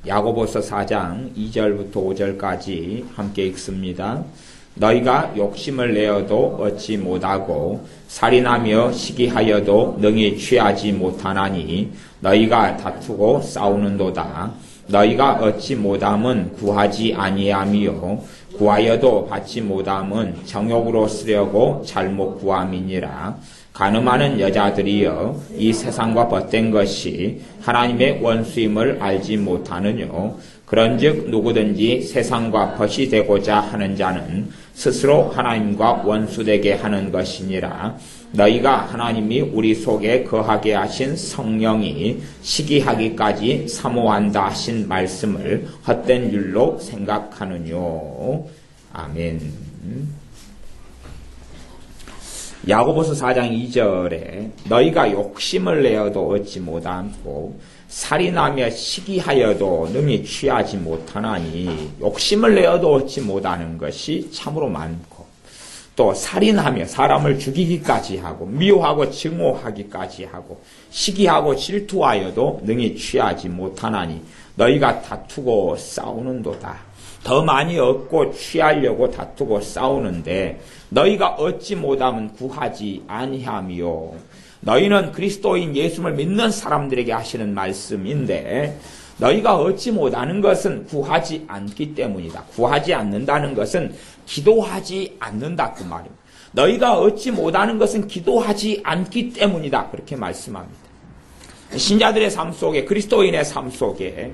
야고보서 4장 2절부터 5절까지 함께 읽습니다. 너희가 욕심을 내어도 얻지 못하고 살인하며 시기하여도 능히 취하지 못하나니 너희가 다투고 싸우는도다. 너희가 얻지 못함은 구하지 아니함이요 구하여도 받지 못함은 정욕으로 쓰려고 잘못 구함이니라. 간음하는 여자들이여 이 세상과 벗된 것이 하나님의 원수임을 알지 못하느뇨. 그런즉 누구든지 세상과 벗이 되고자 하는 자는 스스로 하나님과 원수되게 하는 것이니라. 너희가 하나님이 우리 속에 거하게 하신 성령이 시기하기까지 사모한다 하신 말씀을 헛된 일로 생각하느뇨. 아멘. 야고보서 4장 2절에 너희가 욕심을 내어도 얻지 못하고 살인하며 시기하여도 능히 취하지 못하나니, 욕심을 내어도 얻지 못하는 것이 참으로 많고, 또 살인하며 사람을 죽이기까지 하고 미워하고 증오하기까지 하고 시기하고 질투하여도 능히 취하지 못하나니 너희가 다투고 싸우는도다. 더 많이 얻고 취하려고 다투고 싸우는데 너희가 얻지 못하면 구하지 아니함이요. 너희는 그리스도인 예수를 믿는 사람들에게 하시는 말씀인데 너희가 얻지 못하는 것은 구하지 않기 때문이다. 구하지 않는다는 것은 기도하지 않는다 그 말입니다. 너희가 얻지 못하는 것은 기도하지 않기 때문이다 그렇게 말씀합니다. 신자들의 삶 속에, 그리스도인의 삶 속에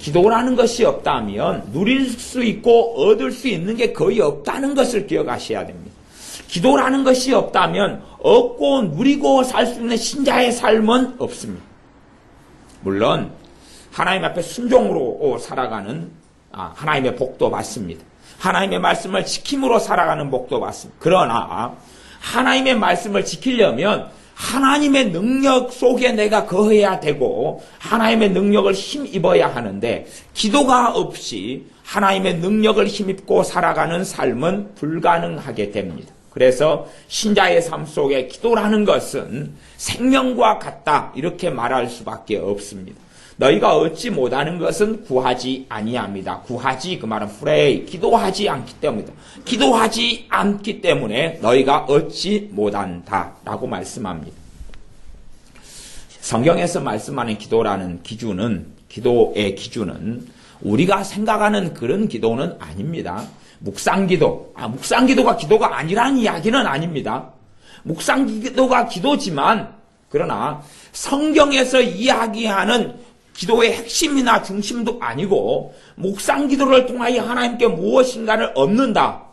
기도라는 것이 없다면 누릴 수 있고 얻을 수 있는 게 거의 없다는 것을 기억하셔야 됩니다. 기도라는 것이 없다면 얻고 누리고 살 수 있는 신자의 삶은 없습니다. 물론 하나님 앞에 순종으로 살아가는 하나님의 복도 받습니다. 하나님의 말씀을 지킴으로 살아가는 복도 받습니다. 그러나 하나님의 말씀을 지키려면 하나님의 능력 속에 내가 거해야 되고 하나님의 능력을 힘입어야 하는데 기도가 없이 하나님의 능력을 힘입고 살아가는 삶은 불가능하게 됩니다. 그래서 신자의 삶 속에 기도라는 것은 생명과 같다 이렇게 말할 수밖에 없습니다. 너희가 얻지 못하는 것은 구하지 아니합니다. 구하지 그 말은 pray, 기도하지 않기 때문이다. 기도하지 않기 때문에 너희가 얻지 못한다라고 말씀합니다. 성경에서 말씀하는 기도라는 기준은, 기도의 기준은 우리가 생각하는 그런 기도는 아닙니다. 묵상기도, 묵상기도가 기도가 아니라는 이야기는 아닙니다. 묵상기도가 기도지만 그러나 성경에서 이야기하는 기도의 핵심이나 중심도 아니고 묵상기도를 통하여 하나님께 무엇인가를 얻는다.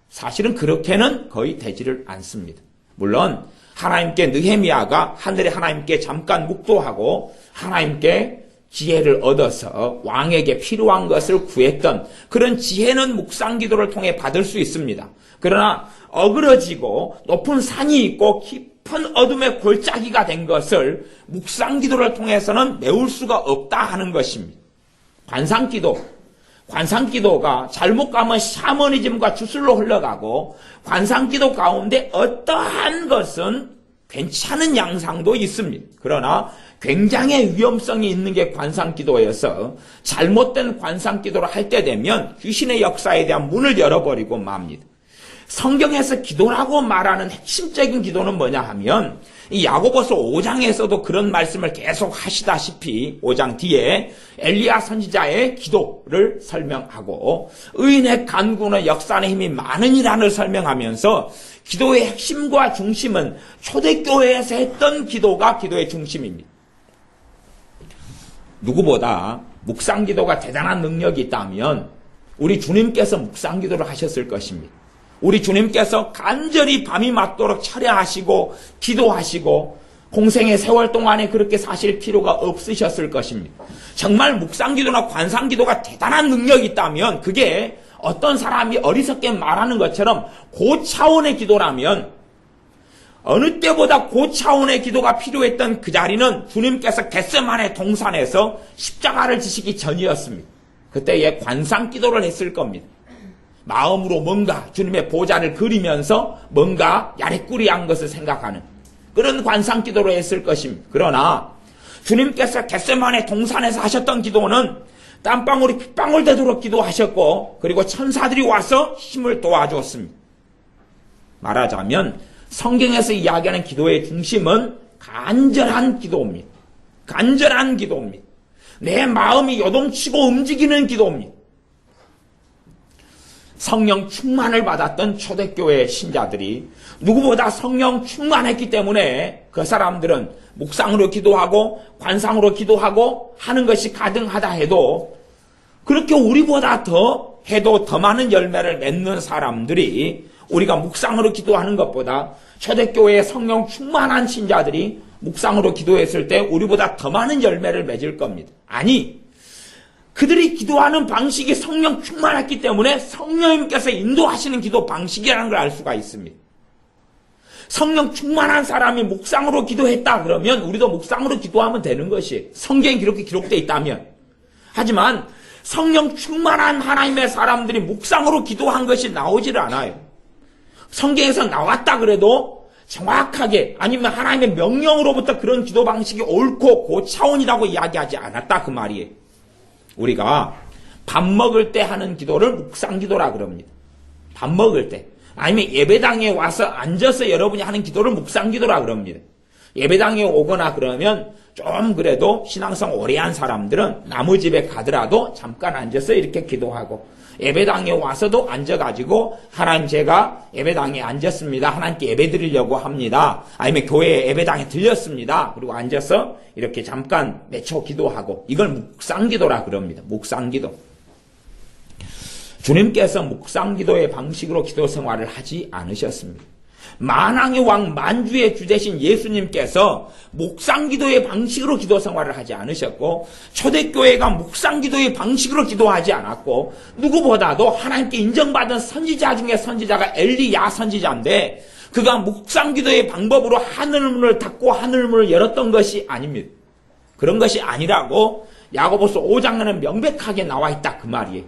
사실은 그렇게는 거의 되지를 않습니다. 물론 하나님께 느헤미야가 하늘의 하나님께 잠깐 묵도하고 하나님께 지혜를 얻어서 왕에게 필요한 것을 구했던 그런 지혜는 묵상기도를 통해 받을 수 있습니다. 그러나 어그러지고 높은 산이 있고 깊은 어둠의 골짜기가 된 것을 묵상기도를 통해서는 메울 수가 없다 하는 것입니다. 관상기도가 잘못 가면 샤머니즘과 주술로 흘러가고 관상기도 가운데 어떠한 것은 괜찮은 양상도 있습니다. 그러나 굉장히 위험성이 있는 게 관상기도여서 잘못된 관상기도를 할 때 되면 귀신의 역사에 대한 문을 열어버리고 맙니다. 성경에서 기도라고 말하는 핵심적인 기도는 뭐냐 하면 이 야고보서 5장에서도 그런 말씀을 계속 하시다시피 5장 뒤에 엘리야 선지자의 기도를 설명하고 의인의 간구는 역사의 힘이 많으니라를 설명하면서 기도의 핵심과 중심은 초대교회에서 했던 기도가 기도의 중심입니다. 누구보다 묵상기도가 대단한 능력이 있다면 우리 주님께서 묵상기도를 하셨을 것입니다. 우리 주님께서 간절히 밤이 맞도록 철야하시고 기도하시고 공생의 세월 동안에 그렇게 사실 필요가 없으셨을 것입니다. 정말 묵상기도나 관상기도가 대단한 능력이 있다면 그게 어떤 사람이 어리석게 말하는 것처럼 고차원의 기도라면 어느 때보다 고차원의 기도가 필요했던 그 자리는 주님께서 겟세마네 동산에서 십자가를 지시기 전이었습니다. 그때에 관상기도를 했을 겁니다. 마음으로 뭔가 주님의 보좌를 그리면서 뭔가 야레꾸리한 것을 생각하는 그런 관상기도를 했을 것입니다. 그러나 주님께서 겟세마네 동산에서 하셨던 기도는 땀방울이 핏방울 되도록 기도하셨고 그리고 천사들이 와서 힘을 도와줬습니다. 말하자면 성경에서 이야기하는 기도의 중심은 간절한 기도입니다. 간절한 기도입니다. 내 마음이 요동치고 움직이는 기도입니다. 성령 충만을 받았던 초대교회 신자들이 누구보다 성령 충만했기 때문에 그 사람들은 묵상으로 기도하고 관상으로 기도하고 하는 것이 가능하다 해도 그렇게 우리보다 더 해도 더 많은 열매를 맺는 사람들이 우리가 묵상으로 기도하는 것보다 초대교회의 성령 충만한 신자들이 묵상으로 기도했을 때 우리보다 더 많은 열매를 맺을 겁니다. 아니, 그들이 기도하는 방식이 성령 충만했기 때문에 성령님께서 인도하시는 기도 방식이라는 걸 알 수가 있습니다. 성령 충만한 사람이 묵상으로 기도했다 그러면 우리도 묵상으로 기도하면 되는 것이 성경에 그렇게 기록되어 있다면. 하지만 성령 충만한 하나님의 사람들이 묵상으로 기도한 것이 나오지를 않아요. 성경에서 나왔다 그래도 정확하게 아니면 하나님의 명령으로부터 그런 기도 방식이 옳고 고차원이라고 이야기하지 않았다 그 말이에요. 우리가 밥 먹을 때 하는 기도를 묵상기도라 그럽니다. 밥 먹을 때 아니면 예배당에 와서 앉아서 여러분이 하는 기도를 묵상기도라 그럽니다. 예배당에 오거나 그러면 좀 그래도 신앙성 오래한 사람들은 나무 집에 가더라도 잠깐 앉아서 이렇게 기도하고 예배당에 와서도 앉아가지고 하나님 제가 예배당에 앉았습니다. 하나님께 예배 드리려고 합니다. 아니면 교회 예배당에 들렸습니다. 그리고 앉아서 이렇게 잠깐 몇 초 기도하고 이걸 묵상기도라 그럽니다. 묵상기도. 주님께서 묵상기도의 방식으로 기도 생활을 하지 않으셨습니다. 만왕의 왕 만주의 주 되신 예수님께서 묵상기도의 방식으로 기도 생활을 하지 않으셨고 초대교회가 묵상기도의 방식으로 기도하지 않았고 누구보다도 하나님께 인정받은 선지자 중에 선지자가 엘리야 선지자인데 그가 묵상기도의 방법으로 하늘문을 닫고 하늘문을 열었던 것이 아닙니다. 그런 것이 아니라고 야고보서 5장에는 명백하게 나와 있다 그 말이에요.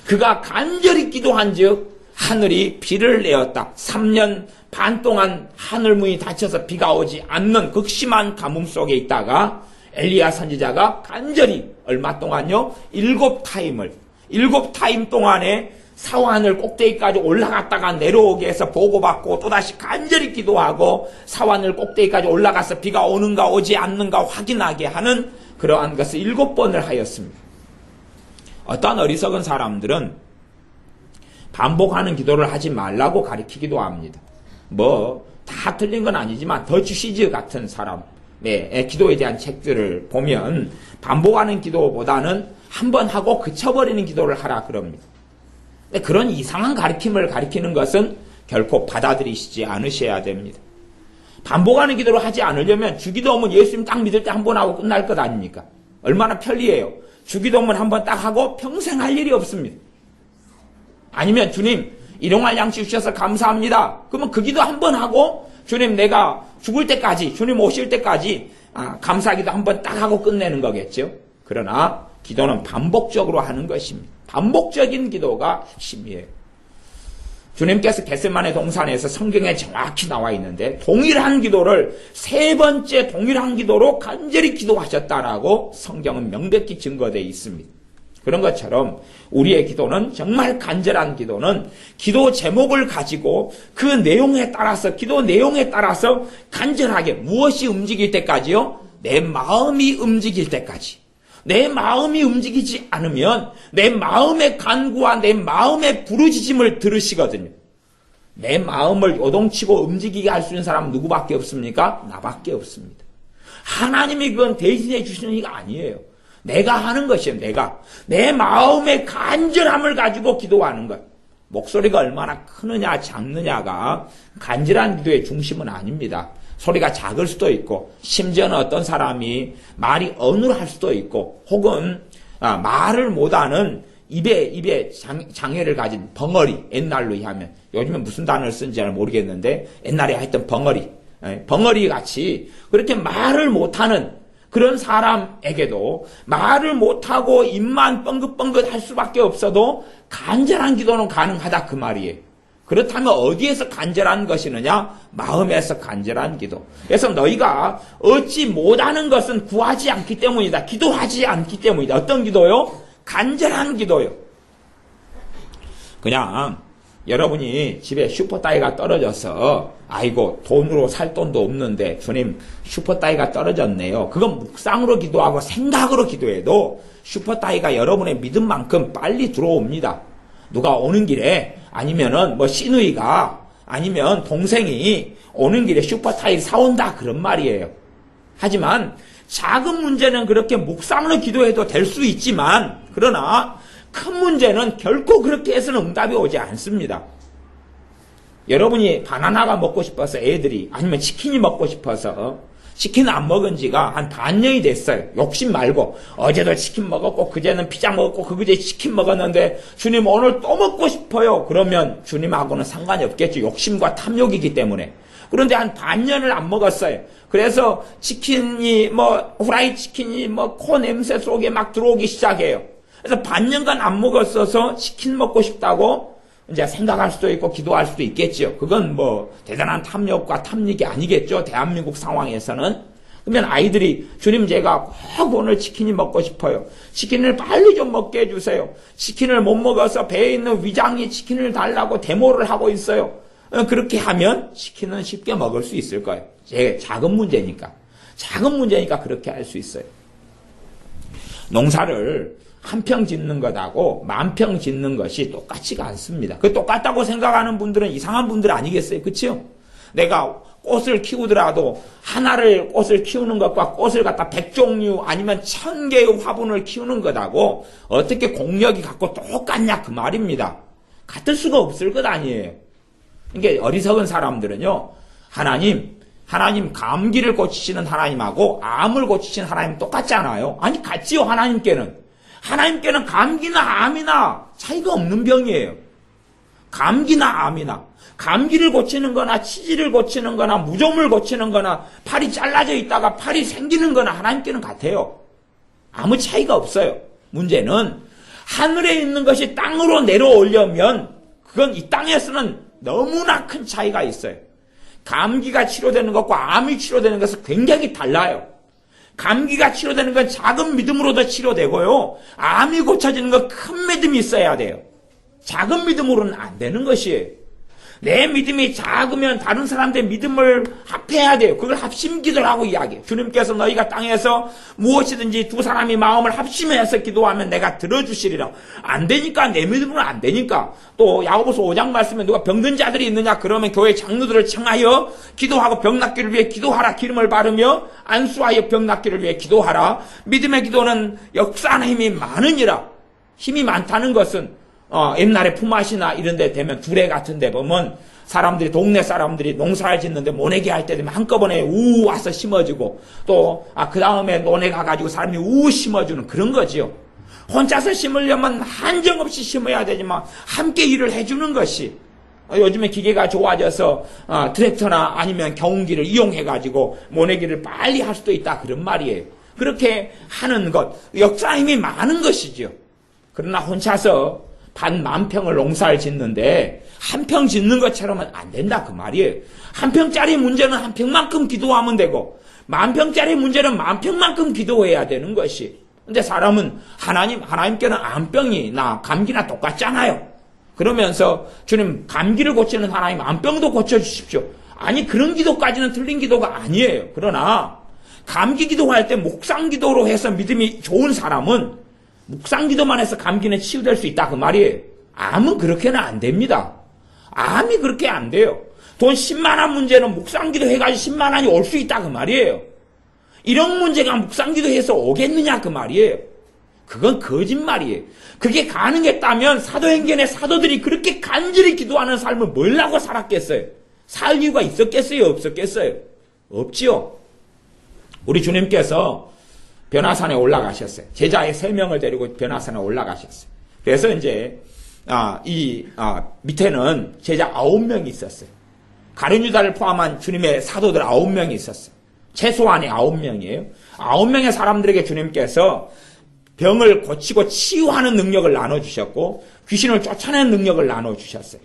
그가 간절히 기도한 즉 하늘이 비를 내었다. 3년 반 동안 하늘문이 닫혀서 비가 오지 않는 극심한 가뭄 속에 있다가 엘리야 선지자가 간절히 얼마 동안요? 7타임 동안에 사완을 꼭대기까지 올라갔다가 내려오게 해서 보고받고 또다시 간절히 기도하고 사완을 꼭대기까지 올라가서 비가 오는가 오지 않는가 확인하게 하는 그러한 것을 7번을 하였습니다. 어떤 어리석은 사람들은 반복하는 기도를 하지 말라고 가르치기도 합니다. 다 틀린 건 아니지만 더치 시즈 같은 사람의 기도에 대한 책들을 보면 반복하는 기도보다는 한 번 하고 그쳐버리는 기도를 하라 그럽니다. 그런 이상한 가르침을 가르치는 것은 결코 받아들이시지 않으셔야 됩니다. 반복하는 기도를 하지 않으려면 주기도문 예수님 딱 믿을 때 한 번 하고 끝날 것 아닙니까? 얼마나 편리해요. 주기도문 한 번 딱 하고 평생 할 일이 없습니다. 아니면 주님 일용할 양식 주셔서 감사합니다. 그러면 그 기도 한 번 하고 주님 내가 죽을 때까지 주님 오실 때까지 감사기도 한 번 딱 하고 끝내는 거겠죠. 그러나 기도는 반복적으로 하는 것입니다. 반복적인 기도가 핵심이에요. 주님께서 겟세마네 동산에서 성경에 정확히 나와 있는데 동일한 기도를 3번째 동일한 기도로 간절히 기도하셨다라고 성경은 명백히 증거되어 있습니다. 그런 것처럼 우리의 기도는 정말 간절한 기도는 기도 제목을 가지고 그 내용에 따라서 기도 내용에 따라서 간절하게 무엇이 움직일 때까지요? 내 마음이 움직일 때까지. 내 마음이 움직이지 않으면 내 마음의 간구와 내 마음의 부르짖음을 들으시거든요. 내 마음을 요동치고 움직이게 할 수 있는 사람은 누구밖에 없습니까? 나밖에 없습니다. 하나님이 그건 대신해 주시는 이가 아니에요. 내가 하는 것이에요. 내 마음의 간절함을 가지고 기도하는 것. 목소리가 얼마나 크느냐 작느냐가 간절한 기도의 중심은 아닙니다. 소리가 작을 수도 있고 심지어는 어떤 사람이 말이 어눌할 수도 있고 혹은 말을 못하는 입에 장애를 가진 벙어리, 옛날로 하면 요즘에 무슨 단어를 쓴지 잘 모르겠는데 옛날에 하여튼 벙어리 같이 그렇게 말을 못하는 그런 사람에게도 말을 못하고 입만 뻥긋뻥긋 할 수밖에 없어도 간절한 기도는 가능하다 그 말이에요. 그렇다면 어디에서 간절한 것이느냐? 마음에서 간절한 기도. 그래서 너희가 얻지 못하는 것은 구하지 않기 때문이다. 기도하지 않기 때문이다. 어떤 기도요? 간절한 기도요. 그냥 여러분이 집에 슈퍼다이가 떨어져서 아이고 돈으로 살 돈도 없는데 주님 슈퍼다이가 떨어졌네요. 그건 묵상으로 기도하고 생각으로 기도해도 슈퍼다이가 여러분의 믿음만큼 빨리 들어옵니다. 누가 오는 길에 아니면은 뭐 시누이가 아니면 동생이 오는 길에 슈퍼타이 사온다 그런 말이에요. 하지만 작은 문제는 그렇게 묵상으로 기도해도 될 수 있지만 그러나 큰 문제는 결코 그렇게 해서는 응답이 오지 않습니다. 여러분이 바나나가 먹고 싶어서 애들이 아니면 치킨이 먹고 싶어서 치킨 안 먹은 지가 한 반년이 됐어요. 욕심 말고 어제도 치킨 먹었고 그제는 피자 먹었고 그제 치킨 먹었는데 주님 오늘 또 먹고 싶어요. 그러면 주님하고는 상관이 없겠죠. 욕심과 탐욕이기 때문에. 그런데 한 반년을 안 먹었어요. 그래서 치킨이 뭐 후라이 치킨이 뭐 코 냄새 속에 막 들어오기 시작해요. 그래서 반년간 안 먹었어서 치킨 먹고 싶다고 이제 생각할 수도 있고 기도할 수도 있겠죠. 그건 뭐 대단한 탐욕과 탐닉이 아니겠죠. 대한민국 상황에서는. 그러면 아이들이 주님 제가 꼭 오늘 치킨이 먹고 싶어요. 치킨을 빨리 좀 먹게 해주세요. 치킨을 못 먹어서 배에 있는 위장이 치킨을 달라고 데모를 하고 있어요. 그렇게 하면 치킨은 쉽게 먹을 수 있을 거예요. 작은 문제니까. 작은 문제니까 그렇게 할 수 있어요. 농사를 한 평 짓는 것하고 만 평 짓는 것이 똑같지가 않습니다. 그 똑같다고 생각하는 분들은 이상한 분들 아니겠어요? 그렇죠? 내가 꽃을 키우더라도 하나를 꽃을 키우는 것과 꽃을 갖다 100종류 아니면 1000개의 화분을 키우는 것하고 어떻게 공력이 갖고 똑같냐 그 말입니다. 같을 수가 없을 것 아니에요. 그러니까 어리석은 사람들은요. 하나님 감기를 고치시는 하나님하고 암을 고치시는 하나님 똑같지 않아요? 아니 같지요. 하나님께는 감기나 암이나 차이가 없는 병이에요. 감기나 암이나 감기를 고치는 거나 치질을 고치는 거나 무좀을 고치는 거나 팔이 잘라져 있다가 팔이 생기는 거나 하나님께는 같아요. 아무 차이가 없어요. 문제는 하늘에 있는 것이 땅으로 내려오려면 그건 이 땅에서는 너무나 큰 차이가 있어요. 감기가 치료되는 것과 암이 치료되는 것은 굉장히 달라요. 감기가 치료되는 건 작은 믿음으로도 치료되고요. 암이 고쳐지는 건 큰 믿음이 있어야 돼요. 작은 믿음으로는 안 되는 것이에요. 내 믿음이 작으면 다른 사람들의 믿음을 합해야 돼요. 그걸 합심기도라고 이야기해요. 주님께서 너희가 땅에서 무엇이든지 두 사람이 마음을 합심해서 기도하면 내가 들어주시리라. 안 되니까 내 믿음으로는 안 되니까. 또 야고보서 5장 말씀에 누가 병든 자들이 있느냐 그러면 교회 장로들을 청하여 기도하고 병 낫기를 위해 기도하라. 기름을 바르며 안수하여 병 낫기를 위해 기도하라. 믿음의 기도는 역사하는 힘이 많으니라. 힘이 많다는 것은 옛날에 품앗이나 이런 데 되면 두레 같은 데 보면 사람들이 동네 사람들이 농사를 짓는데 모내기 할 때 되면 한꺼번에 우 와서 심어주고 또 그 다음에 논에 가가지고 사람이 우 심어주는 그런 거지요. 혼자서 심으려면 한정없이 심어야 되지만 함께 일을 해주는 것이 요즘에 기계가 좋아져서 트랙터나 아니면 경운기를 이용해가지고 모내기를 빨리 할 수도 있다 그런 말이에요. 그렇게 하는 것 역사 힘이 많은 것이죠. 그러나 혼자서 만 평을 농사를 짓는데 한 평 짓는 것처럼은 안 된다 그 말이에요. 한 평짜리 문제는 한 평만큼 기도하면 되고 만 평짜리 문제는 만 평만큼 기도해야 되는 것이. 근데 사람은 하나님께는 암병이나 감기나 똑같잖아요. 그러면서 주님 감기를 고치는 하나님 암병도 고쳐주십시오. 아니 그런 기도까지는 틀린 기도가 아니에요. 그러나 감기 기도할 때 묵상 기도로 해서 믿음이 좋은 사람은 묵상 기도만 해서 감기는 치유될 수 있다 그 말이에요. 암은 그렇게는 안 됩니다. 암이 그렇게 안 돼요. 돈 10만 원 문제는 묵상 기도 해가지고 10만 원이 올 수 있다 그 말이에요. 이런 문제가 묵상 기도 해서 오겠느냐 그 말이에요. 그건 거짓말이에요. 그게 가능했다면 사도행전의 사도들이 그렇게 간절히 기도하는 삶을 뭘 하고 살았겠어요? 살 이유가 있었겠어요? 없었겠어요? 없지요. 우리 주님께서 변화산에 올라가셨어요. 제자의 3명을 데리고 변화산에 올라가셨어요. 그래서 이제 밑에는 제자 9명이 있었어요. 가룟 유다를 포함한 주님의 사도들 9명이 있었어요. 최소한의 9명이에요. 9명의 사람들에게 주님께서 병을 고치고 치유하는 능력을 나눠주셨고 귀신을 쫓아내는 능력을 나눠주셨어요.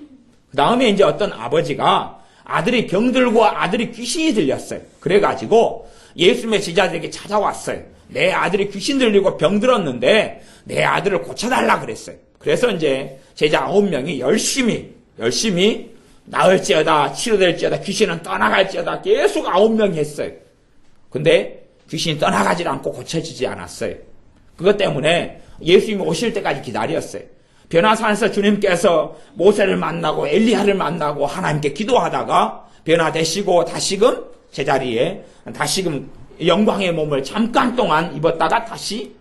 그 다음에 이제 어떤 아버지가 아들이 병들고 아들이 귀신이 들렸어요. 그래가지고 예수님의 제자들에게 찾아왔어요. 내 아들이 귀신 들리고 병들었는데 내 아들을 고쳐달라 그랬어요. 그래서 이제 제자 9명이 열심히 나을지어다, 치료될지어다, 귀신은 떠나갈지어다 계속 9명이 했어요. 근데 귀신이 떠나가지 않고 고쳐지지 않았어요. 그것 때문에 예수님이 오실 때까지 기다렸어요. 변화산에서 주님께서 모세를 만나고 엘리야를 만나고 하나님께 기도하다가 변화되시고 다시금 제자리에 다시금 영광의 몸을 잠깐 동안 입었다가 다시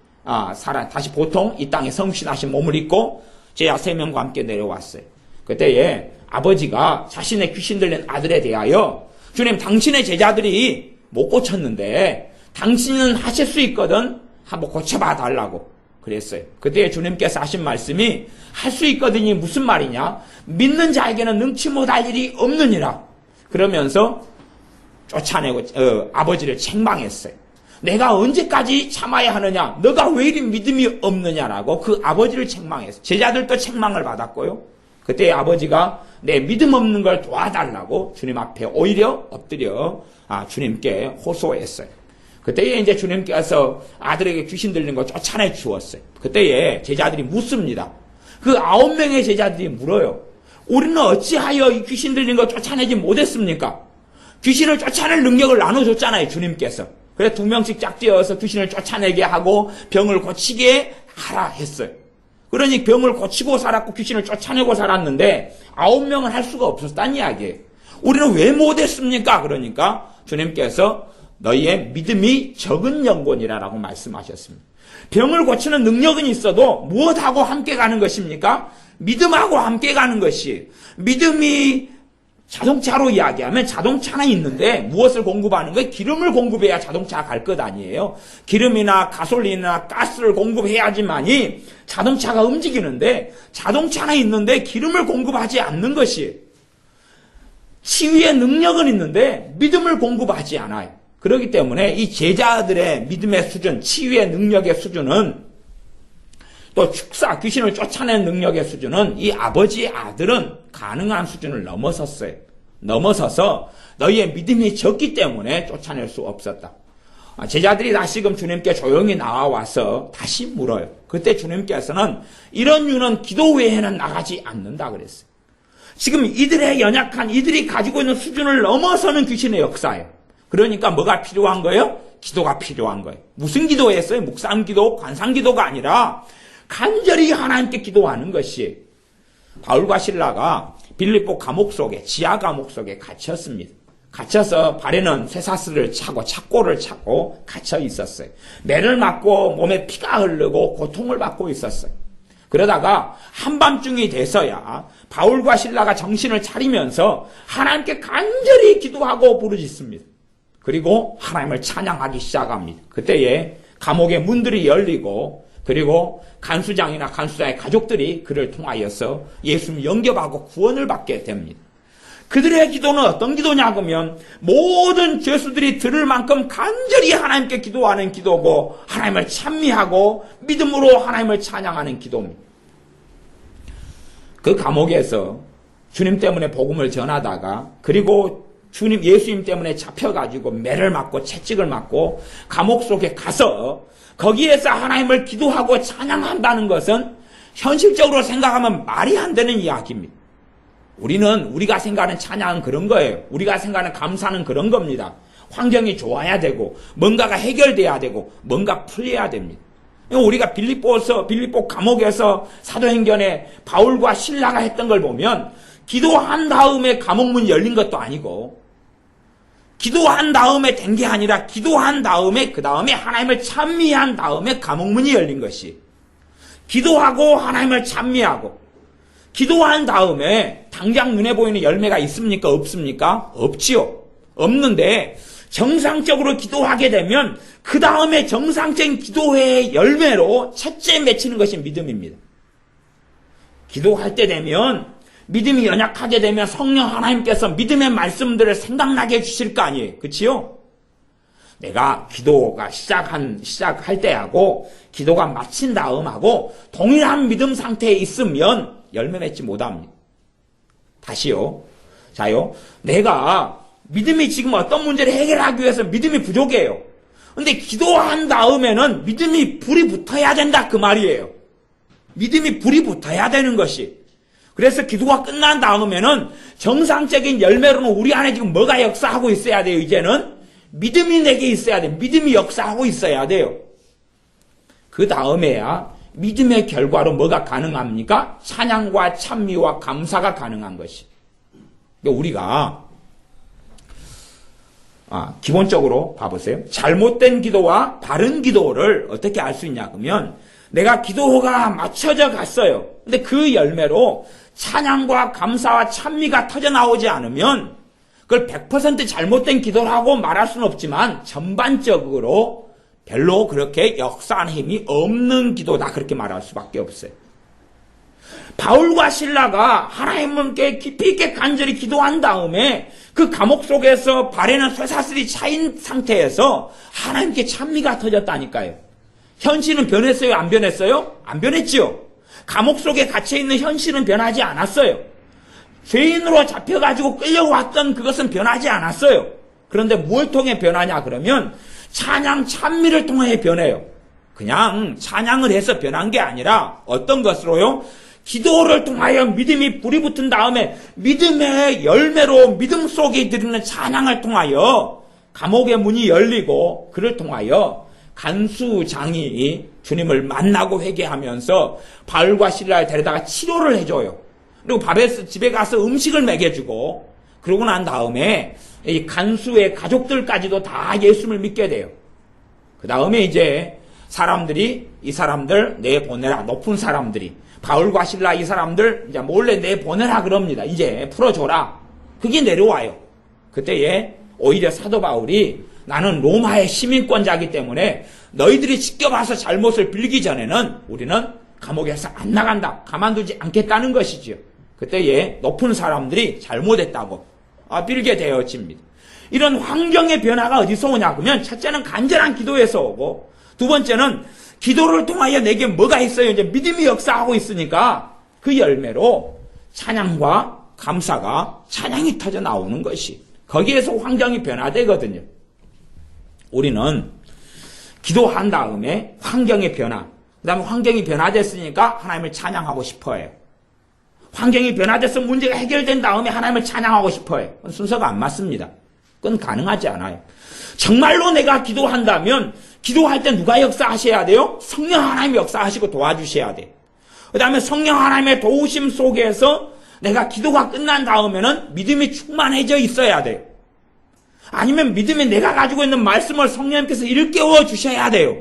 보통 이 땅에 성신하신 몸을 입고 제자 3명과 함께 내려왔어요. 그때에 아버지가 자신의 귀신 들린 아들에 대하여 주님, 당신의 제자들이 못 고쳤는데 당신은 하실 수 있거든 한번 고쳐봐 달라고 그랬어요. 그때 주님께서 하신 말씀이 할 수 있거든이 무슨 말이냐? 믿는 자에게는 능치 못할 일이 없느니라. 그러면서 쫓아내고 아버지를 책망했어요. 내가 언제까지 참아야 하느냐? 너가 왜 이리 믿음이 없느냐라고 그 아버지를 책망했어요. 제자들도 책망을 받았고요. 그때 아버지가 내 믿음 없는 걸 도와달라고 주님 앞에 오히려 엎드려 주님께 호소했어요. 그때에 이제 주님께서 아들에게 귀신 들린 거 쫓아내 주었어요. 그때에 제자들이 묻습니다. 그 9명의 제자들이 물어요. 우리는 어찌하여 이 귀신 들린 거 쫓아내지 못했습니까? 귀신을 쫓아낼 능력을 나눠줬잖아요, 주님께서. 그래서 2명씩 짝지어서 귀신을 쫓아내게 하고 병을 고치게 하라 했어요. 그러니 병을 고치고 살았고 귀신을 쫓아내고 살았는데 9명은 할 수가 없었다는 이야기예요. 우리는 왜 못했습니까? 그러니까 주님께서 너희의 믿음이 적은 영혼이라고 말씀하셨습니다. 병을 고치는 능력은 있어도 무엇하고 함께 가는 것입니까? 믿음하고 함께 가는 것이. 믿음이 자동차로 이야기하면 자동차는 있는데 무엇을 공급하는 거예요? 기름을 공급해야 자동차가 갈 것 아니에요. 기름이나 가솔린이나 가스를 공급해야지만이 자동차가 움직이는데 자동차는 있는데 기름을 공급하지 않는 것이. 치유의 능력은 있는데 믿음을 공급하지 않아요. 그렇기 때문에 이 제자들의 믿음의 수준, 치유의 능력의 수준은 또 축사, 귀신을 쫓아내는 능력의 수준은 이 아버지의 아들은 가능한 수준을 넘어섰어요. 넘어서서 너희의 믿음이 적기 때문에 쫓아낼 수 없었다. 제자들이 다시금 주님께 조용히 나와와서 다시 물어요. 그때 주님께서는 이런 유는 기도 외에는 나가지 않는다 그랬어요. 지금 이들의 연약한, 이들이 가지고 있는 수준을 넘어서는 귀신의 역사예요. 그러니까 뭐가 필요한 거예요? 기도가 필요한 거예요. 무슨 기도했어요? 묵상기도, 관상기도가 아니라 간절히 하나님께 기도하는 것이. 바울과 실라가 빌립보 감옥 속에, 지하 감옥 속에 갇혔습니다. 갇혀서 발에는 쇠사슬을 차고 착고를 차고 갇혀 있었어요. 매를 맞고 몸에 피가 흐르고 고통을 받고 있었어요. 그러다가 한밤중이 돼서야 바울과 실라가 정신을 차리면서 하나님께 간절히 기도하고 부르짖습니다. 그리고 하나님을 찬양하기 시작합니다. 그때에 감옥의 문들이 열리고 그리고 간수장이나 간수장의 가족들이 그를 통하여서 예수님 영접하고 구원을 받게 됩니다. 그들의 기도는 어떤 기도냐 그러면 모든 죄수들이 들을 만큼 간절히 하나님께 기도하는 기도고 하나님을 찬미하고 믿음으로 하나님을 찬양하는 기도입니다. 그 감옥에서 주님 때문에 복음을 전하다가 그리고 예수님 때문에 잡혀가지고 매를 맞고 채찍을 맞고 감옥 속에 가서 거기에서 하나님을 기도하고 찬양한다는 것은 현실적으로 생각하면 말이 안 되는 이야기입니다. 우리가 생각하는 찬양은 그런 거예요. 우리가 생각하는 감사는 그런 겁니다. 환경이 좋아야 되고 뭔가가 해결돼야 되고 뭔가 풀려야 됩니다. 우리가 빌립보 감옥에서 사도행전에 바울과 실라가 했던 걸 보면 기도한 다음에 감옥문이 열린 것도 아니고 기도한 다음에 된 게 아니라 기도한 다음에 그 다음에 하나님을 찬미한 다음에 감옥문이 열린 것이 기도하고 하나님을 찬미하고 기도한 다음에 당장 눈에 보이는 열매가 있습니까? 없습니까? 없지요. 없는데 정상적으로 기도하게 되면 그 다음에 정상적인 기도회의 열매로 첫째 맺히는 것이 믿음입니다. 기도할 때 되면 믿음이 연약하게 되면 성령 하나님께서 믿음의 말씀들을 생각나게 해주실 거 아니에요. 그치요? 내가 기도가 시작할 때하고 기도가 마친 다음하고 동일한 믿음 상태에 있으면 열매 맺지 못합니다. 다시요. 자요. 내가 믿음이 지금 어떤 문제를 해결하기 위해서 믿음이 부족해요. 근데 기도한 다음에는 믿음이 불이 붙어야 된다 그 말이에요. 믿음이 불이 붙어야 되는 것이. 그래서 기도가 끝난 다음에는 정상적인 열매로는 우리 안에 지금 뭐가 역사하고 있어야 돼요. 이제는 믿음이 내게 있어야 돼요. 믿음이 역사하고 있어야 돼요. 그 다음에야 믿음의 결과로 뭐가 가능합니까? 찬양과 찬미와 감사가 가능한 것이. 우리가 기본적으로 봐보세요. 잘못된 기도와 바른 기도를 어떻게 알 수 있냐 그러면 내가 기도가 맞춰져 갔어요. 근데 그 열매로 찬양과 감사와 찬미가 터져나오지 않으면 그걸 100% 잘못된 기도라고 말할 수는 없지만 전반적으로 별로 그렇게 역사하는 힘이 없는 기도다 그렇게 말할 수밖에 없어요. 바울과 실라가 하나님께 깊이 있게 간절히 기도한 다음에 그 감옥 속에서 발에는 쇠사슬이 차인 상태에서 하나님께 찬미가 터졌다니까요. 현실은 변했어요? 안 변했어요? 안 변했죠. 감옥 속에 갇혀있는 현실은 변하지 않았어요. 죄인으로 잡혀가지고 끌려왔던 그것은 변하지 않았어요. 그런데 뭘 통해 변하냐 그러면 찬양 찬미를 통해 변해요. 그냥 찬양을 해서 변한 게 아니라 어떤 것으로요? 기도를 통하여 믿음이 불이 붙은 다음에 믿음의 열매로 믿음 속에 드리는 찬양을 통하여 감옥의 문이 열리고 그를 통하여 간수장이 주님을 만나고 회개하면서 바울과 실라를 데려다가 치료를 해줘요. 그리고 집에 가서 음식을 먹여주고 그러고 난 다음에 이 간수의 가족들까지도 다 예수를 믿게 돼요. 그 다음에 이제 이 사람들 내보내라. 높은 사람들이 바울과 실라 이 사람들 이제 몰래 내보내라 그럽니다. 이제 풀어줘라. 그게 내려와요. 그때에 오히려 사도 바울이 나는 로마의 시민권자이기 때문에 너희들이 직접 와서 잘못을 빌기 전에는 우리는 감옥에서 안 나간다. 가만두지 않겠다는 것이지요. 그때에 높은 사람들이 잘못했다고 빌게 되어집니다. 이런 환경의 변화가 어디서 오냐 그러면 첫째는 간절한 기도에서 오고 두 번째는 기도를 통하여 내게 뭐가 있어요? 이제 믿음이 역사하고 있으니까 그 열매로 찬양과 감사가 찬양이 터져 나오는 것이 거기에서 환경이 변화되거든요. 우리는 기도한 다음에 환경의 변화, 그 다음에 환경이 변화됐으니까 하나님을 찬양하고 싶어해요. 환경이 변화돼서 문제가 해결된 다음에 하나님을 찬양하고 싶어해요. 그건 순서가 안 맞습니다. 그건 가능하지 않아요. 정말로 내가 기도한다면 기도할 때 누가 역사하셔야 돼요? 성령 하나님이 역사하시고 도와주셔야 돼요. 그 다음에 성령 하나님의 도우심 속에서 내가 기도가 끝난 다음에는 믿음이 충만해져 있어야 돼요. 아니면 믿음에 내가 가지고 있는 말씀을 성령님께서 일깨워 주셔야 돼요.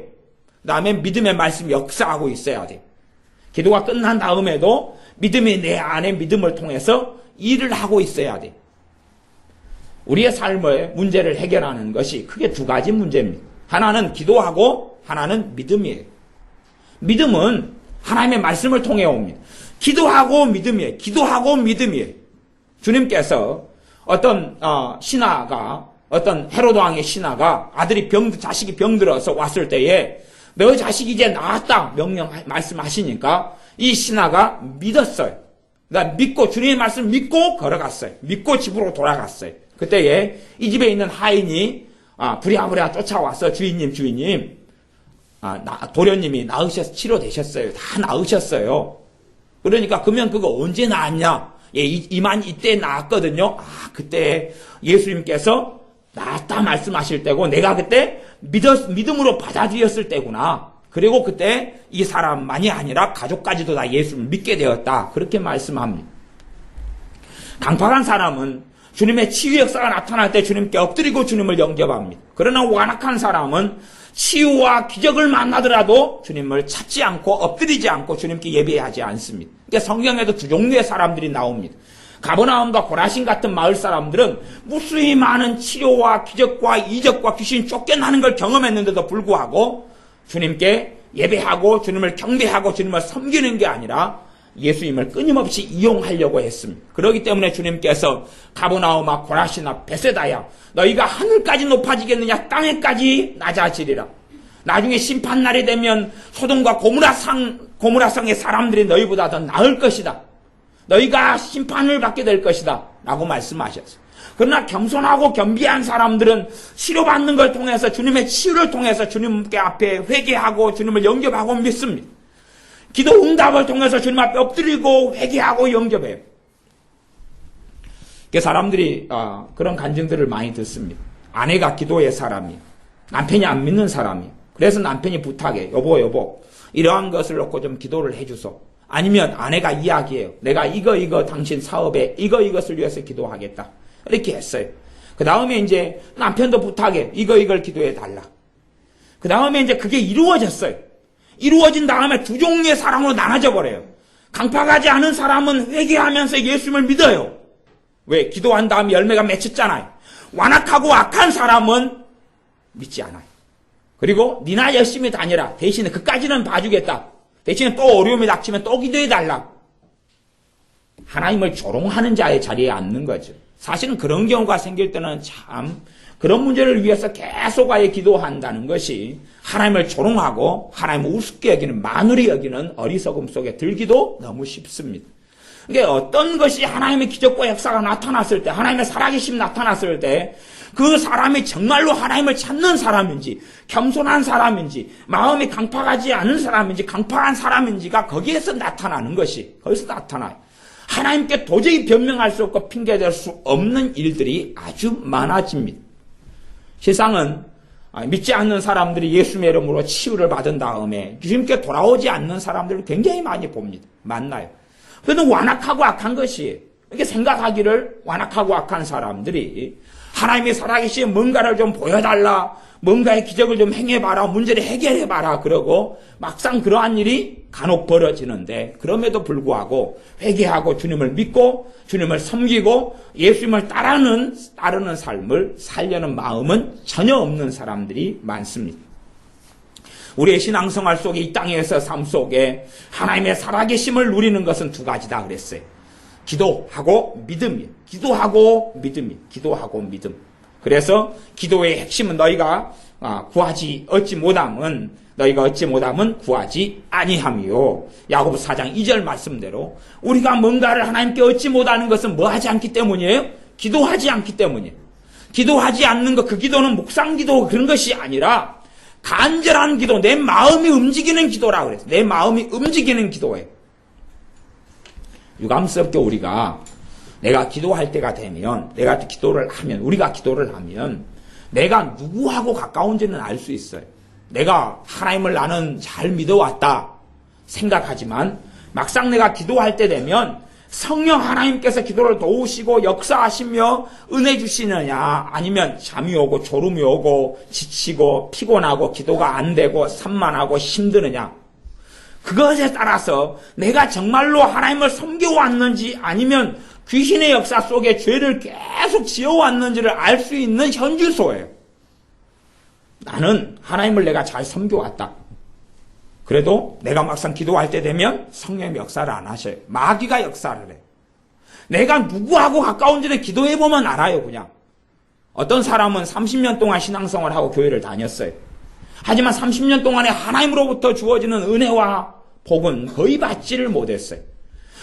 그 다음에 믿음의 말씀이 역사하고 있어야 돼요. 기도가 끝난 다음에도 믿음이 내 안에 믿음을 통해서 일을 하고 있어야 돼요. 우리의 삶의 문제를 해결하는 것이 크게 두 가지 문제입니다. 하나는 기도하고 하나는 믿음이에요. 믿음은 하나님의 말씀을 통해 옵니다. 기도하고 믿음이에요. 기도하고 믿음이에요. 주님께서 어떤 신하가 어떤 헤로드 왕의 신하가 자식이 병들어서 왔을 때에 너 자식이 이제 나았다 말씀하시니까 이 신하가 믿었어요. 그러니까 믿고 주님의 말씀을 믿고 걸어갔어요. 믿고 집으로 돌아갔어요. 그때에 이 집에 있는 하인이 부랴부랴 쫓아와서 주인님 도련님이 치료되셨어요. 다 나으셨어요. 그러니까 그러면 그거 언제 나았냐? 이때 나았거든요. 그때 예수님께서 나았다 말씀하실 때고 내가 그때 믿음으로 받아들였을 때구나. 그리고 그때 이 사람만이 아니라 가족까지도 다 예수를 믿게 되었다. 그렇게 말씀합니다. 강팍한 사람은 주님의 치유 역사가 나타날 때 주님께 엎드리고 주님을 영접합니다. 그러나 완악한 사람은 치유와 기적을 만나더라도 주님을 찾지 않고 엎드리지 않고 주님께 예배하지 않습니다. 그러니까 성경에도 두 종류의 사람들이 나옵니다. 가버나움과 고라신 같은 마을 사람들은 무수히 많은 치료와 기적과 이적과 귀신이 쫓겨나는 걸 경험했는데도 불구하고 주님께 예배하고 주님을 경배하고 주님을 섬기는 게 아니라 예수님을 끊임없이 이용하려고 했습니다. 그렇기 때문에 주님께서 가버나움아 고라시나 베세다야 너희가 하늘까지 높아지겠느냐 땅에까지 낮아지리라. 나중에 심판날이 되면 소돔과 고무라성의 사람들이 너희보다 더 나을 것이다. 너희가 심판을 받게 될 것이다. 라고 말씀하셨어요. 그러나 겸손하고 겸비한 사람들은 치료받는 걸 통해서 주님의 치유를 통해서 주님께 앞에 회개하고 주님을 영접하고 믿습니다. 기도 응답을 통해서 주님 앞에 엎드리고 회개하고 영접해요. 사람들이 그런 간증들을 많이 듣습니다. 아내가 기도의 사람이에요. 남편이 안 믿는 사람이에요. 그래서 남편이 부탁해. 여보 이러한 것을 놓고 좀 기도를 해주소. 아니면 아내가 이야기해요. 내가 이거 당신 사업에 이것을 위해서 기도하겠다. 이렇게 했어요. 그 다음에 이제 남편도 부탁해. 이걸 기도해 달라. 그 다음에 이제 그게 이루어졌어요. 이루어진 다음에 두 종류의 사람으로 나눠져 버려요. 강팍하지 않은 사람은 회개하면서 예수님을 믿어요. 왜? 기도한 다음에 열매가 맺혔잖아요. 완악하고 악한 사람은 믿지 않아요. 그리고 니나 열심히 다녀라. 대신에 그까지는 봐주겠다. 대신에 또 어려움이 닥치면 또 기도해달라. 하나님을 조롱하는 자의 자리에 앉는 거죠. 사실은 그런 경우가 생길 때는 참 그런 문제를 위해서 계속 아예 기도한다는 것이 하나님을 조롱하고 하나님을 우습게 여기는 마누리 여기는 어리석음 속에 들기도 너무 쉽습니다. 그러니까 어떤 것이 하나님의 기적과 역사가 나타났을 때 하나님의 살아계심 나타났을 때 그 사람이 정말로 하나님을 찾는 사람인지 겸손한 사람인지 마음이 강팍하지 않은 사람인지 강팍한 사람인지가 거기에서 나타나는 것이 거기서 나타나요. 하나님께 도저히 변명할 수 없고 핑계댈 수 없는 일들이 아주 많아집니다. 세상은 믿지 않는 사람들이 예수님의 이름으로 치유를 받은 다음에 주님께 돌아오지 않는 사람들을 굉장히 많이 봅니다. 만나요. 그래도 완악하고 악한 것이에요. 이렇게 생각하기를 완악하고 악한 사람들이 하나님이 살아계신 뭔가를 좀 보여달라, 뭔가의 기적을 좀 행해봐라, 문제를 해결해봐라 그러고 막상 그러한 일이 간혹 벌어지는데 그럼에도 불구하고 회개하고 주님을 믿고 주님을 섬기고 예수님을 따르는 삶을 살려는 마음은 전혀 없는 사람들이 많습니다. 우리의 신앙생활 속에 이 땅에서 삶 속에 하나님의 살아계심을 누리는 것은 두 가지다 그랬어요. 기도하고 믿음이에요. 기도하고 믿음이에요. 기도하고 믿음. 그래서 기도의 핵심은 너희가 얻지 못함은 구하지 아니함이요. 야고보 4장 2절 말씀대로 우리가 뭔가를 하나님께 얻지 못하는 것은 뭐 하지 않기 때문이에요? 기도하지 않기 때문이에요. 기도하지 않는 것, 그 기도는 묵상기도 그런 것이 아니라 간절한 기도, 내 마음이 움직이는 기도라고 그랬어요. 내 마음이 움직이는 기도예요. 유감스럽게 우리가 내가 기도할 때가 되면, 우리가 기도를 하면 내가 누구하고 가까운지는 알 수 있어요. 내가 하나님을 나는 잘 믿어왔다 생각하지만 막상 내가 기도할 때 되면 성령 하나님께서 기도를 도우시고 역사하시며 은혜 주시느냐, 아니면 잠이 오고 졸음이 오고 지치고 피곤하고 기도가 안 되고 산만하고 힘드느냐, 그것에 따라서 내가 정말로 하나님을 섬겨왔는지 아니면 귀신의 역사 속에 죄를 계속 지어왔는지를 알 수 있는 현주소예요. 나는 하나님을 내가 잘 섬겨왔다. 그래도 내가 막상 기도할 때 되면 성령의 역사를 안 하셔요. 마귀가 역사를 해요. 내가 누구하고 가까운지는 기도해보면 알아요. 그냥 어떤 사람은 30년 동안 신앙생활하고 교회를 다녔어요. 하지만 30년 동안에 하나님으로부터 주어지는 은혜와 복은 거의 받지를 못했어요.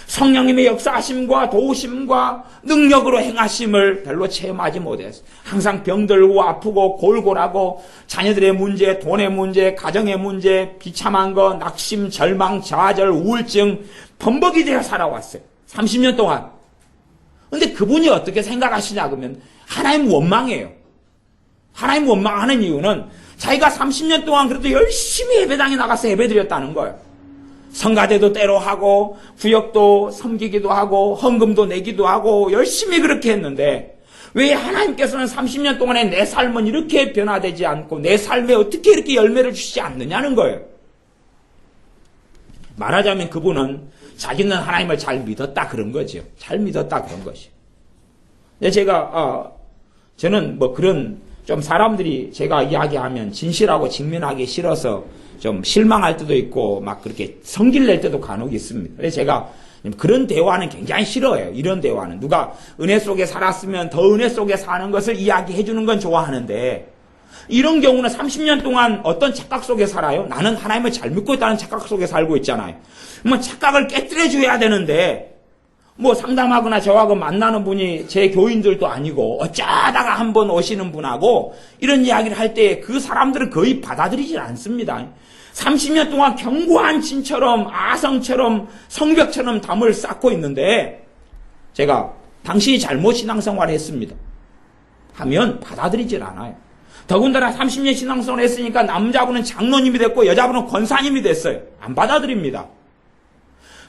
성령님의 역사하심과 도우심과 능력으로 행하심을 별로 체험하지 못했어요. 항상 병들고 아프고 골골하고 자녀들의 문제, 돈의 문제, 가정의 문제, 비참한 거, 낙심, 절망, 좌절, 우울증 범벅이 되어 살아왔어요. 30년 동안. 근데 그분이 어떻게 생각하시냐 그러면 하나님 원망해요. 하나님 원망하는 이유는 자기가 30년 동안 그래도 열심히 예배당에 나가서 예배드렸다는 거예요. 성가대도 때로 하고 구역도 섬기기도 하고 헌금도 내기도 하고 열심히 그렇게 했는데 왜 하나님께서는 30년 동안에 내 삶은 이렇게 변화되지 않고 내 삶에 어떻게 이렇게 열매를 주시지 않느냐는 거예요. 말하자면 그분은 자기는 하나님을 잘 믿었다 그런 거죠. 잘 믿었다 그런 것이. 저는 뭐 그런 좀 사람들이 제가 이야기하면 진실하고 직면하기 싫어서 좀 실망할 때도 있고 막 그렇게 성질 낼 때도 간혹 있습니다. 그래서 제가 그런 대화는 굉장히 싫어해요. 이런 대화는. 누가 은혜 속에 살았으면 더 은혜 속에 사는 것을 이야기해 주는 건 좋아하는데 이런 경우는 30년 동안 어떤 착각 속에 살아요? 나는 하나님을 잘 믿고 있다는 착각 속에 살고 있잖아요. 그러면 착각을 깨뜨려 줘야 되는데 뭐 상담하거나 저하고 만나는 분이 제 교인들도 아니고 어쩌다가 한번 오시는 분하고 이런 이야기를 할 때 그 사람들은 거의 받아들이질 않습니다. 30년 동안 견고한 진처럼 아성처럼 성벽처럼 담을 쌓고 있는데 제가 당신이 잘못 신앙생활을 했습니다 하면 받아들이질 않아요. 더군다나 30년 신앙생활을 했으니까 남자분은 장로님이 됐고 여자분은 권사님이 됐어요. 안 받아들입니다.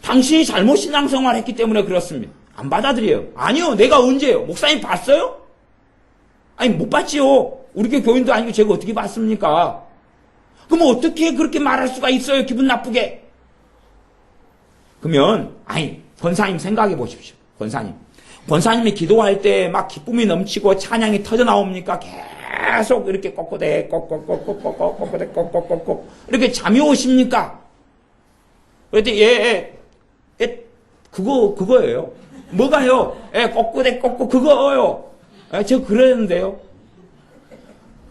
당신이 잘못 신앙생활을 했기 때문에 그렇습니다. 안 받아들여요. 아니요, 내가 언제요? 목사님 봤어요? 아니 못 봤지요. 우리 교인도 아니고 제가 어떻게 봤습니까? 그럼 어떻게 그렇게 말할 수가 있어요? 기분 나쁘게. 그러면 아니 권사님 생각해 보십시오. 권사님이 기도할 때 막 기쁨이 넘치고 찬양이 터져 나옵니까? 계속 이렇게 꺾고대 꺾고대 꺾고 이렇게 잠이 오십니까? 그랬더니 그거예요. 뭐가요? 꺾고대 꺾고 그거요. 저 그랬는데요.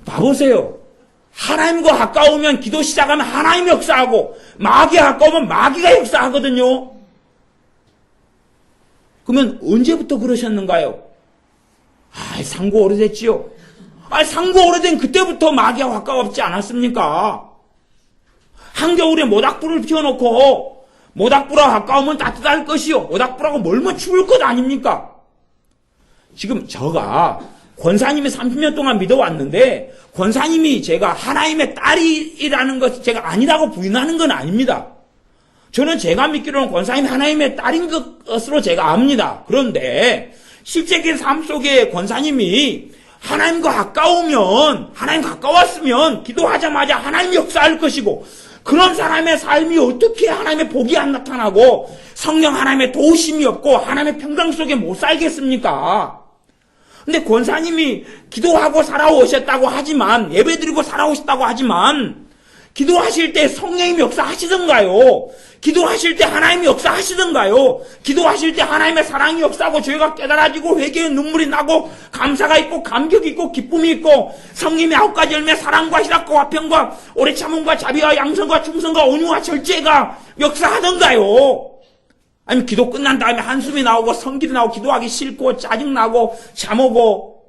봐보세요. 하나님과 가까우면 기도 시작하면 하나님이 역사하고 마귀와 가까우면 마귀가 역사하거든요. 그러면 언제부터 그러셨는가요? 상고 오래됐지요. 상고 오래된 그때부터 마귀와 가까웠지 않았습니까? 한겨울에 모닥불을 피워놓고 모닥불과 가까우면 따뜻할 것이요. 모닥불하고 멀면 추울 것 아닙니까? 지금 저가 권사님이 30년 동안 믿어왔는데 권사님이 제가 하나님의 딸이라는 것 제가 아니라고 부인하는 건 아닙니다. 저는 제가 믿기로는 권사님이 하나님의 딸인 것으로 제가 압니다. 그런데 실제적인 삶 속에 권사님이 하나님과 가까웠으면 기도하자마자 하나님이 역사할 것이고 그런 사람의 삶이 어떻게 하나님의 복이 안 나타나고 성령 하나님의 도우심이 없고 하나님의 평강 속에 못 살겠습니까? 근데 권사님이 기도하고 살아오셨다고 하지만 예배드리고 살아오셨다고 하지만 기도하실 때 성령님이 역사하시던가요? 기도하실 때 하나님이 역사하시던가요? 기도하실 때 하나님의 사랑이 역사하고 죄가 깨달아지고 회개의 눈물이 나고 감사가 있고 감격이 있고 기쁨이 있고 성령님의 9가지 열매 사랑과 희락과 화평과 오래 참음과 자비와 양선과 충성과 온유와 절제가 역사하던가요? 아니면 기도 끝난 다음에 한숨이 나오고 성질이 나오고 기도하기 싫고 짜증나고 잠오고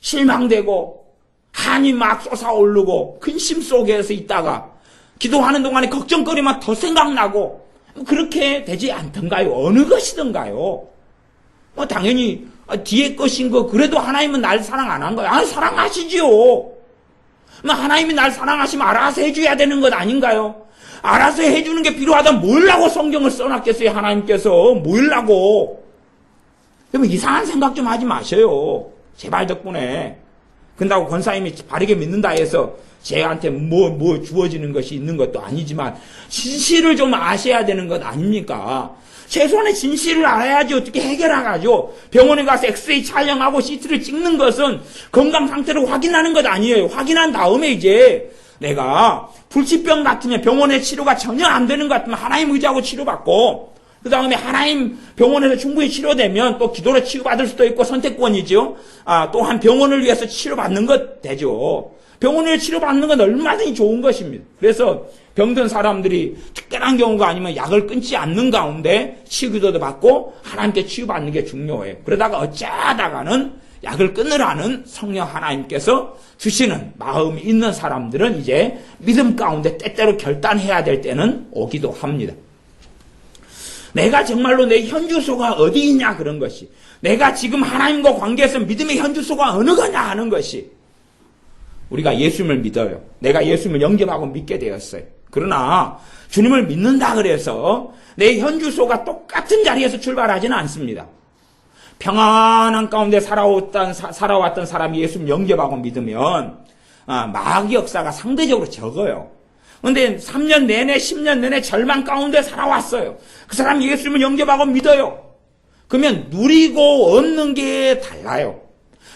실망되고 한이 막 솟아오르고 근심 속에서 있다가 기도하는 동안에 걱정거리만 더 생각나고 그렇게 되지 않던가요? 어느 것이던가요? 당연히 뒤에 것인 거 그래도 하나님은 날 사랑 안 한 거예요. 사랑하시지요. 하나님이 날 사랑하시면 알아서 해줘야 되는 것 아닌가요? 알아서 해주는 게 필요하다면 뭐라고 성경을 써놨겠어요? 하나님께서 뭐라고? 그러면 이상한 생각 좀 하지 마셔요. 제발 덕분에. 근다고 권사님이 바르게 믿는다 해서 제한테 뭐 주어지는 것이 있는 것도 아니지만 진실을 좀 아셔야 되는 것 아닙니까? 최소한의 진실을 알아야지 어떻게 해결하죠. 병원에 가서 엑스레이 촬영하고 CT를 찍는 것은 건강 상태를 확인하는 것 아니에요. 확인한 다음에 이제 내가 불치병 같으면 병원의 치료가 전혀 안 되는 것 같으면 하나님 의지하고 치료받고 그 다음에 하나님 병원에서 충분히 치료되면 또 기도로 치유받을 수도 있고 선택권이죠. 또한 병원을 위해서 치료받는 것 되죠. 병원에 치료받는 건 얼마든지 좋은 것입니다. 그래서 병든 사람들이 특별한 경우가 아니면 약을 끊지 않는 가운데 치유기도도 받고 하나님께 치유받는 게 중요해요. 그러다가 어쩌다가는 약을 끊으라는 성령 하나님께서 주시는 마음이 있는 사람들은 이제 믿음 가운데 때때로 결단해야 될 때는 오기도 합니다. 내가 정말로 내 현주소가 어디 있냐 그런 것이, 내가 지금 하나님과 관계에서 믿음의 현주소가 어느 거냐 하는 것이, 우리가 예수님을 믿어요. 내가 예수님을 영접하고 믿게 되었어요. 그러나 주님을 믿는다 그래서 내 현주소가 똑같은 자리에서 출발하지는 않습니다. 평안한 가운데 살아왔던 사람이 예수님 영접하고 믿으면 마귀 역사가 상대적으로 적어요. 그런데 3년 내내 10년 내내 절망 가운데 살아왔어요. 그 사람이 예수님을 영접하고 믿어요. 그러면 누리고 얻는 게 달라요.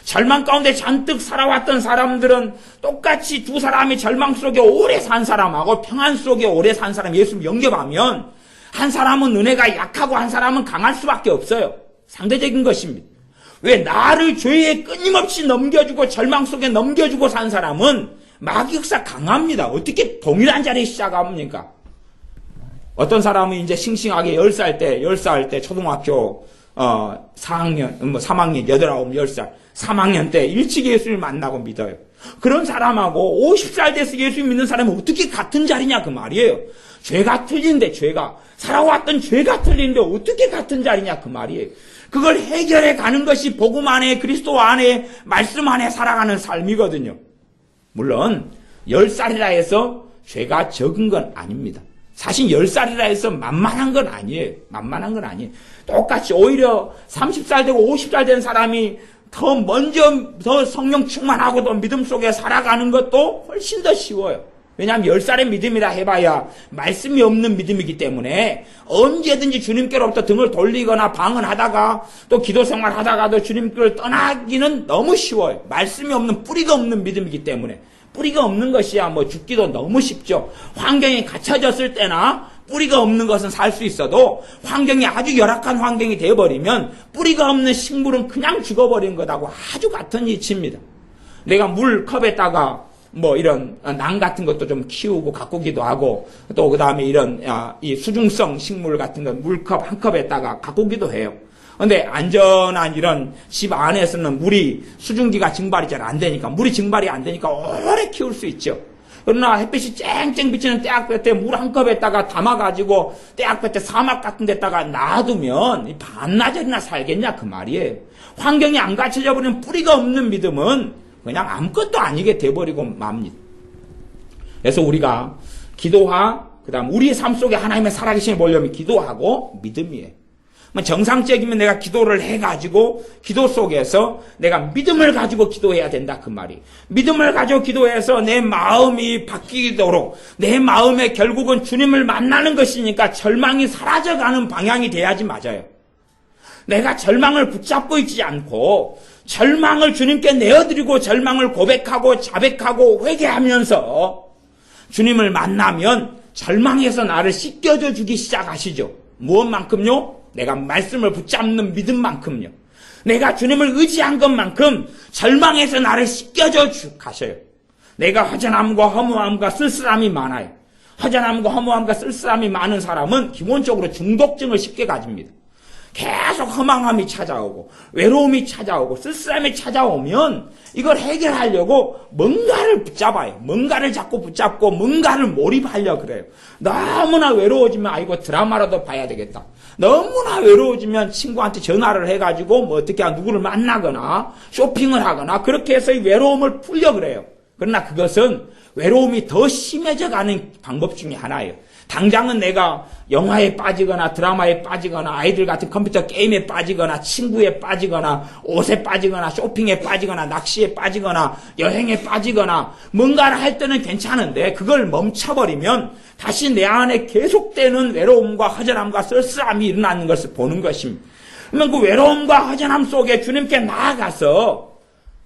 절망 가운데 잔뜩 살아왔던 사람들은 똑같이 두 사람이 절망 속에 오래 산 사람하고 평안 속에 오래 산 사람 예수님 영접하면 한 사람은 은혜가 약하고 한 사람은 강할 수밖에 없어요. 상대적인 것입니다. 왜 나를 죄에 끊임없이 넘겨주고 절망 속에 넘겨주고 산 사람은 마귀 역사 강합니다. 어떻게 동일한 자리에 시작합니까? 어떤 사람은 이제 싱싱하게 10살 때 초등학교 4학년, 3학년, 8, 9, 10살, 3학년 때 일찍 예수를 만나고 믿어요. 그런 사람하고 50살 돼서 예수 믿는 사람이 어떻게 같은 자리냐 그 말이에요. 죄가 틀린데 살아왔던 죄가 틀린데 어떻게 같은 자리냐 그 말이에요. 그걸 해결해 가는 것이 복음 안에 그리스도 안에 말씀 안에 살아가는 삶이거든요. 물론 10살이라 해서 죄가 적은 건 아닙니다. 사실 10살이라 해서 만만한 건 아니에요. 만만한 건 아니에요. 똑같이 오히려 30살 되고 50살 된 사람이 더 성령 충만하고 더 믿음 속에 살아가는 것도 훨씬 더 쉬워요. 왜냐하면 10살의 믿음이라 해봐야 말씀이 없는 믿음이기 때문에 언제든지 주님께로부터 등을 돌리거나 방언하다가 또 기도 생활하다가도 주님께를 떠나기는 너무 쉬워요. 말씀이 없는 뿌리가 없는 믿음이기 때문에. 뿌리가 없는 것이야 죽기도 너무 쉽죠. 환경이 갖춰졌을 때나 뿌리가 없는 것은 살 수 있어도 환경이 아주 열악한 환경이 되어버리면 뿌리가 없는 식물은 그냥 죽어버리는 것하고 아주 같은 이치입니다. 내가 물컵에다가 이런 낭 같은 것도 좀 키우고 가꾸기도 하고 또 그 다음에 이런 이 수중성 식물 같은 건 물컵 한 컵에다가 가꾸기도 해요. 근데 안전한 이런 집 안에서는 물이 수증기가 증발이 잘 안 되니까 물이 증발이 안 되니까 오래 키울 수 있죠. 그러나 햇빛이 쨍쨍 비치는 떼약볕에 물 한 컵에다가 담아가지고 떼약볕에 사막 같은 데다가 놔두면 반나절이나 살겠냐 그 말이에요. 환경이 안 갖춰져 버리는 뿌리가 없는 믿음은 그냥 아무것도 아니게 돼버리고 맙니다. 그래서 우리가 기도와 그다음 우리의 삶 속에 하나님의 살아계심을 보려면 기도하고 믿음이에요. 정상적이면 내가 기도를 해가지고 기도 속에서 내가 믿음을 가지고 기도해야 된다 그 말이. 믿음을 가지고 기도해서 내 마음이 바뀌도록 내 마음에 결국은 주님을 만나는 것이니까 절망이 사라져가는 방향이 돼야지 맞아요. 내가 절망을 붙잡고 있지 않고 절망을 주님께 내어드리고 절망을 고백하고 자백하고 회개하면서 주님을 만나면 절망에서 나를 씻겨줘 주기 시작하시죠. 무엇만큼요? 내가 말씀을 붙잡는 믿음만큼요. 내가 주님을 의지한 것만큼 절망에서 나를 씻겨줘 가셔요. 내가 허전함과 허무함과 쓸쓸함이 많아요. 허전함과 허무함과 쓸쓸함이 많은 사람은 기본적으로 중독증을 쉽게 가집니다. 계속 허망함이 찾아오고 외로움이 찾아오고 쓸쓸함이 찾아오면 이걸 해결하려고 뭔가를 붙잡아요. 뭔가를 자꾸 붙잡고 뭔가를 몰입하려고 그래요. 너무나 외로워지면 아이고 드라마라도 봐야 되겠다. 너무나 외로워지면 친구한테 전화를 해가지고 어떻게 누구를 만나거나 쇼핑을 하거나 그렇게 해서 이 외로움을 풀려고 그래요. 그러나 그것은 외로움이 더 심해져 가는 방법 중에 하나예요. 당장은 내가 영화에 빠지거나 드라마에 빠지거나 아이들 같은 컴퓨터 게임에 빠지거나 친구에 빠지거나 옷에 빠지거나 쇼핑에 빠지거나 낚시에 빠지거나 여행에 빠지거나 뭔가를 할 때는 괜찮은데 그걸 멈춰버리면 다시 내 안에 계속되는 외로움과 허전함과 쓸쓸함이 일어나는 것을 보는 것입니다. 그러면 그 외로움과 허전함 속에 주님께 나아가서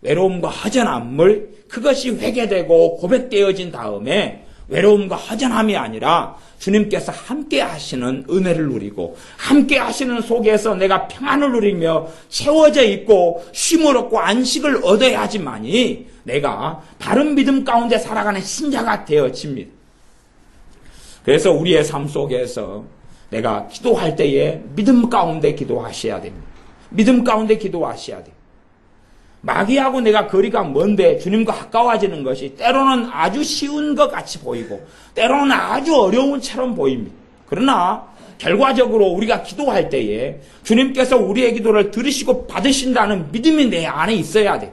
외로움과 허전함을 그것이 회개되고 고백되어진 다음에 외로움과 허전함이 아니라 주님께서 함께 하시는 은혜를 누리고 함께 하시는 속에서 내가 평안을 누리며 채워져 있고 쉼을 얻고 안식을 얻어야지만이 내가 바른 믿음 가운데 살아가는 신자가 되어집니다. 그래서 우리의 삶 속에서 내가 기도할 때에 믿음 가운데 기도하셔야 됩니다. 믿음 가운데 기도하셔야 돼요. 마귀하고 내가 거리가 먼데 주님과 가까워지는 것이 때로는 아주 쉬운 것 같이 보이고 때로는 아주 어려운 처럼 보입니다. 그러나 결과적으로 우리가 기도할 때에 주님께서 우리의 기도를 들으시고 받으신다는 믿음이 내 안에 있어야 돼.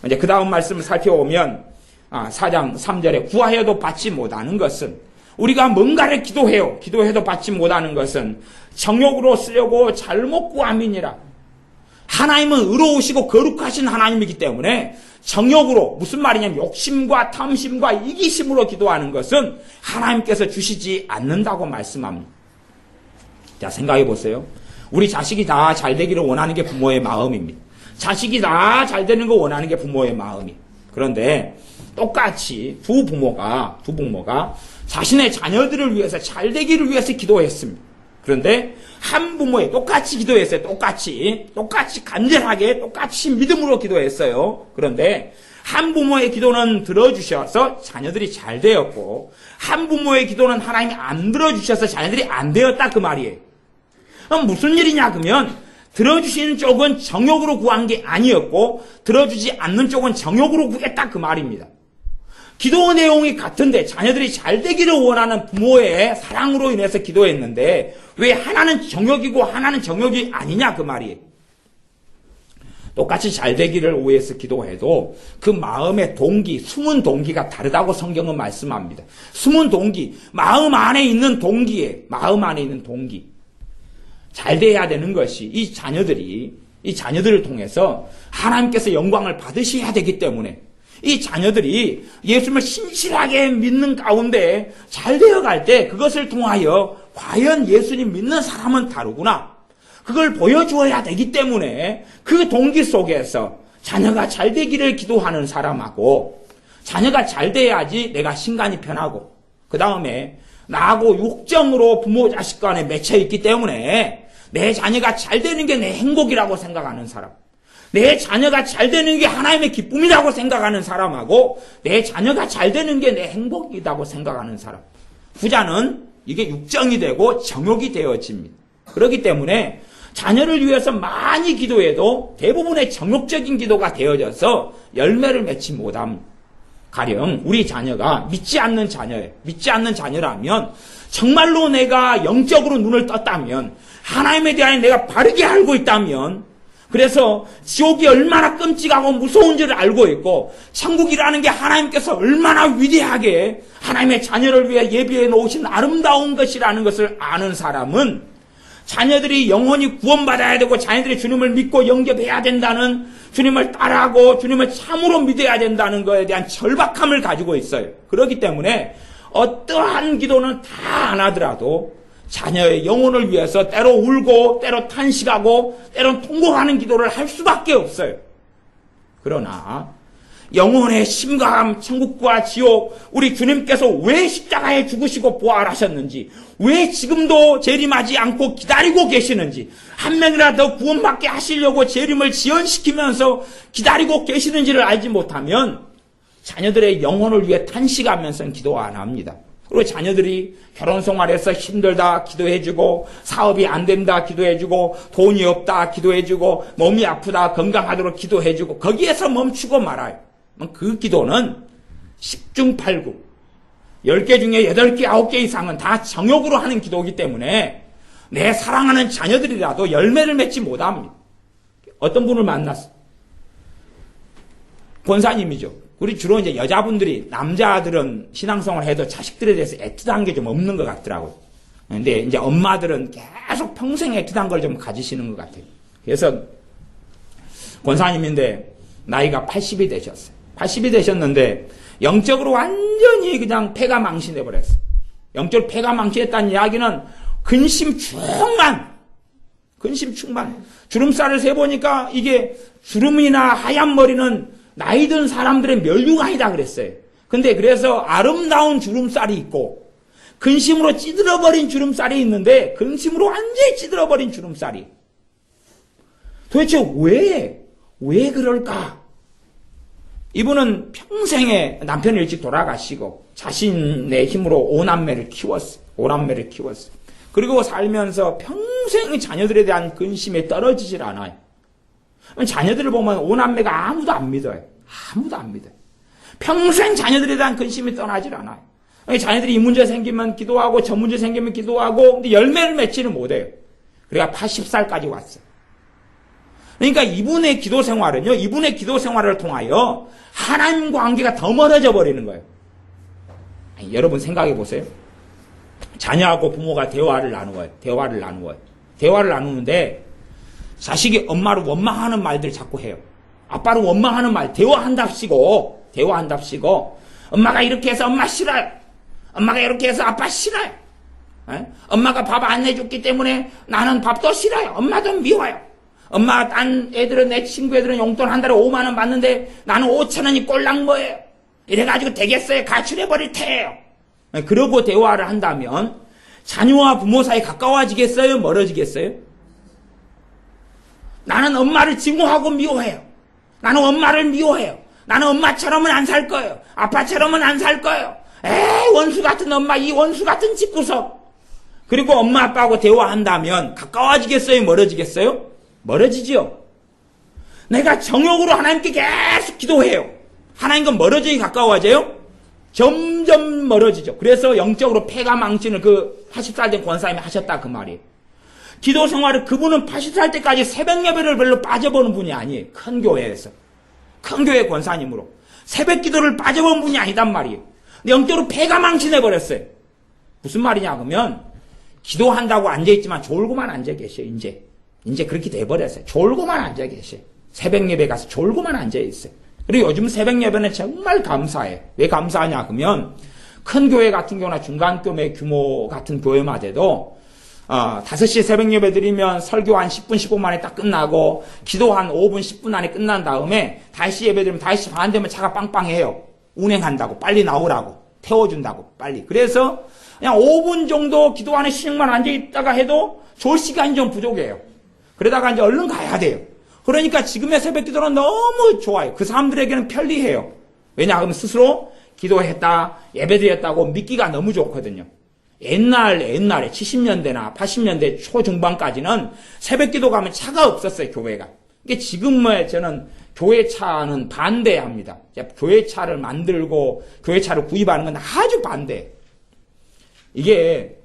이제 그 다음 말씀을 살펴보면 4장 3절에 구하여도 받지 못하는 것은 우리가 뭔가를 기도해도 받지 못하는 것은 정욕으로 쓰려고 잘못 구함이니라. 하나님은 의로우시고 거룩하신 하나님이기 때문에 정욕으로 무슨 말이냐면 욕심과 탐심과 이기심으로 기도하는 것은 하나님께서 주시지 않는다고 말씀합니다. 자, 생각해 보세요. 우리 자식이 다 잘 되기를 원하는 게 부모의 마음입니다. 자식이 다 잘 되는 거 원하는 게 부모의 마음이. 그런데 똑같이 두 부모가 자신의 자녀들을 위해서 잘 되기를 위해서 기도했습니다. 그런데 한 부모에 똑같이 기도했어요. 똑같이 간절하게 똑같이 믿음으로 기도했어요. 그런데 한 부모의 기도는 들어주셔서 자녀들이 잘 되었고 한 부모의 기도는 하나님이 안 들어주셔서 자녀들이 안 되었다 그 말이에요. 그럼 무슨 일이냐 그러면 들어주시는 쪽은 정욕으로 구한 게 아니었고 들어주지 않는 쪽은 정욕으로 구했다 그 말입니다. 기도 내용이 같은데 자녀들이 잘 되기를 원하는 부모의 사랑으로 인해서 기도했는데 왜 하나는 정욕이고 하나는 정욕이 아니냐 그 말이에요. 똑같이 잘 되기를 위해서 기도해도 그 마음의 동기, 숨은 동기가 다르다고 성경은 말씀합니다. 숨은 동기, 마음 안에 있는 동기에 마음 안에 있는 동기. 잘 돼야 되는 것이 이 자녀들을 통해서 하나님께서 영광을 받으셔야 되기 때문에 이 자녀들이 예수님을 신실하게 믿는 가운데 잘 되어갈 때 그것을 통하여 과연 예수님 믿는 사람은 다르구나. 그걸 보여주어야 되기 때문에 그 동기 속에서 자녀가 잘 되기를 기도하는 사람하고 자녀가 잘 돼야지 내가心간이 편하고 그 다음에 나하고 육정으로 부모 자식 간에 맺혀 있기 때문에 내 자녀가 잘 되는 게 내 행복이라고 생각하는 사람, 내 자녀가 잘 되는 게 하나님의 기쁨이라고 생각하는 사람하고 내 자녀가 잘 되는 게 내 행복이라고 생각하는 사람, 후자는 이게 육정이 되고 정욕이 되어집니다. 그렇기 때문에 자녀를 위해서 많이 기도해도 대부분의 정욕적인 기도가 되어져서 열매를 맺지 못합니다. 가령 우리 자녀가 믿지 않는 자녀예요. 믿지 않는 자녀라면 정말로 내가 영적으로 눈을 떴다면 하나님에 대한 내가 바르게 알고 있다면 그래서 지옥이 얼마나 끔찍하고 무서운 줄을 알고 있고 천국이라는 게 하나님께서 얼마나 위대하게 하나님의 자녀를 위해 예비해 놓으신 아름다운 것이라는 것을 아는 사람은 자녀들이 영원히 구원받아야 되고 자녀들이 주님을 믿고 영접해야 된다는 주님을 따라하고 주님을 참으로 믿어야 된다는 것에 대한 절박함을 가지고 있어요. 그렇기 때문에 어떠한 기도는 다 안 하더라도 자녀의 영혼을 위해서 때로 울고 때로 탄식하고 때로 통곡하는 기도를 할 수밖에 없어요. 그러나 영혼의 심감, 천국과 지옥, 우리 주님께서 왜 십자가에 죽으시고 부활하셨는지, 왜 지금도 재림하지 않고 기다리고 계시는지, 한 명이라도 더 구원받게 하시려고 재림을 지연시키면서 기다리고 계시는지를 알지 못하면 자녀들의 영혼을 위해 탄식하면서는 기도 안 합니다. 그리고 자녀들이 결혼생활에서 힘들다 기도해주고 사업이 안 된다 기도해주고 돈이 없다 기도해주고 몸이 아프다 건강하도록 기도해주고 거기에서 멈추고 말아요. 그 기도는 10중 8구 10개 중에 8개 9개 이상은 다 정욕으로 하는 기도이기 때문에 내 사랑하는 자녀들이라도 열매를 맺지 못합니다. 어떤 분을 만났어? 권사님이죠. 우리 주로 이제 여자분들이 남자들은 신앙생활을 해도 자식들에 대해서 애틋한 게 좀 없는 것 같더라고요. 근데 이제 엄마들은 계속 평생 애틋한 걸 좀 가지시는 것 같아요. 그래서 권사님인데 나이가 80이 되셨어요. 80이 되셨는데 영적으로 완전히 그냥 폐가 망신해 버렸어요. 영적으로 폐가 망신했다는 이야기는 근심 충만. 주름살을 세보니까 이게 주름이나 하얀 머리는 나이 든 사람들의 멸류관이다 그랬어요. 근데 그래서 아름다운 주름살이 있고 근심으로 찌들어버린 주름살이 있는데 근심으로 완전히 찌들어버린 주름살이. 도대체 왜 그럴까? 이분은 평생에 남편이 일찍 돌아가시고 자신의 힘으로 5남매를 키웠어요. 그리고 살면서 평생 자녀들에 대한 근심에 떨어지질 않아요. 자녀들을 보면 5남매가 아무도 안 믿어요. 평생 자녀들에 대한 근심이 떠나질 않아요. 자녀들이 이 문제 생기면 기도하고 저 문제 생기면 기도하고 근데 열매를 맺지는 못해요. 그러니까 80살까지 왔어요. 그러니까 이분의 기도 생활을 통하여 하나님 관계가 더 멀어져 버리는 거예요. 아니, 여러분 생각해 보세요. 자녀하고 부모가 대화를 나누는데 자식이 엄마를 원망하는 말들을 자꾸 해요. 아빠를 원망하는 말, 대화한답시고, 엄마가 이렇게 해서 엄마 싫어요. 엄마가 이렇게 해서 아빠 싫어요. 엄마가 밥 안 해줬기 때문에 나는 밥도 싫어요. 엄마도 미워요. 엄마, 내 친구 애들은 용돈 한 달에 5만 원 받는데 나는 5천 원이 꼴랑 뭐예요. 이래가지고 되겠어요. 가출해버릴 테예요. 그러고 대화를 한다면 자녀와 부모 사이 가까워지겠어요? 멀어지겠어요? 나는 엄마를 증오하고 미워해요. 나는 엄마를 미워해요. 나는 엄마처럼은 안 살 거예요. 아빠처럼은 안 살 거예요. 원수 같은 엄마, 이 원수 같은 집구석. 그리고 엄마 아빠하고 대화한다면 가까워지겠어요? 멀어지겠어요? 멀어지지요. 내가 정욕으로 하나님께 계속 기도해요. 하나님과 멀어지기 가까워져요? 점점 멀어지죠. 그래서 영적으로 폐가 망치는 그 80살 된 권사님이 하셨다 그 말이에요. 기도 생활을 그분은 80살 때까지 새벽 예배를 별로 빠져보는 분이 아니에요. 큰 교회에서. 큰 교회 권사님으로. 새벽 기도를 빠져본 분이 아니단 말이에요. 근데 영적으로 폐가 망신해버렸어요. 무슨 말이냐 그러면 기도한다고 앉아있지만 졸고만 앉아 계셔요. 이제 그렇게 돼버렸어요. 졸고만 앉아 계셔요. 새벽 예배 가서 졸고만 앉아있어요. 그리고 요즘 새벽 예배는 정말 감사해요. 왜 감사하냐 그러면 큰 교회 같은 경우나 중간 교회 규모 같은 교회만 해도 5시에 새벽 예배 드리면 설교 한 10분 15분 만에 딱 끝나고 기도 한 5분 10분 안에 끝난 다음에 5시 예배 드리면 5시 반 되면 차가 빵빵해요. 운행한다고 빨리 나오라고 태워준다고 빨리. 그래서 그냥 5분 정도 기도 안에 시간만 앉아있다가 해도 졸 시간이 좀 부족해요. 그러다가 이제 얼른 가야 돼요. 그러니까 지금의 새벽 기도는 너무 좋아요. 그 사람들에게는 편리해요. 왜냐하면 스스로 기도했다, 예배드렸다고 믿기가 너무 좋거든요. 옛날에 70년대나 80년대 초중반까지는 새벽 기도 가면 차가 없었어요, 교회가. 이게 지금의 저는 교회 차는 반대합니다. 교회 차를 만들고 교회 차를 구입하는 건 아주 반대예요. 이게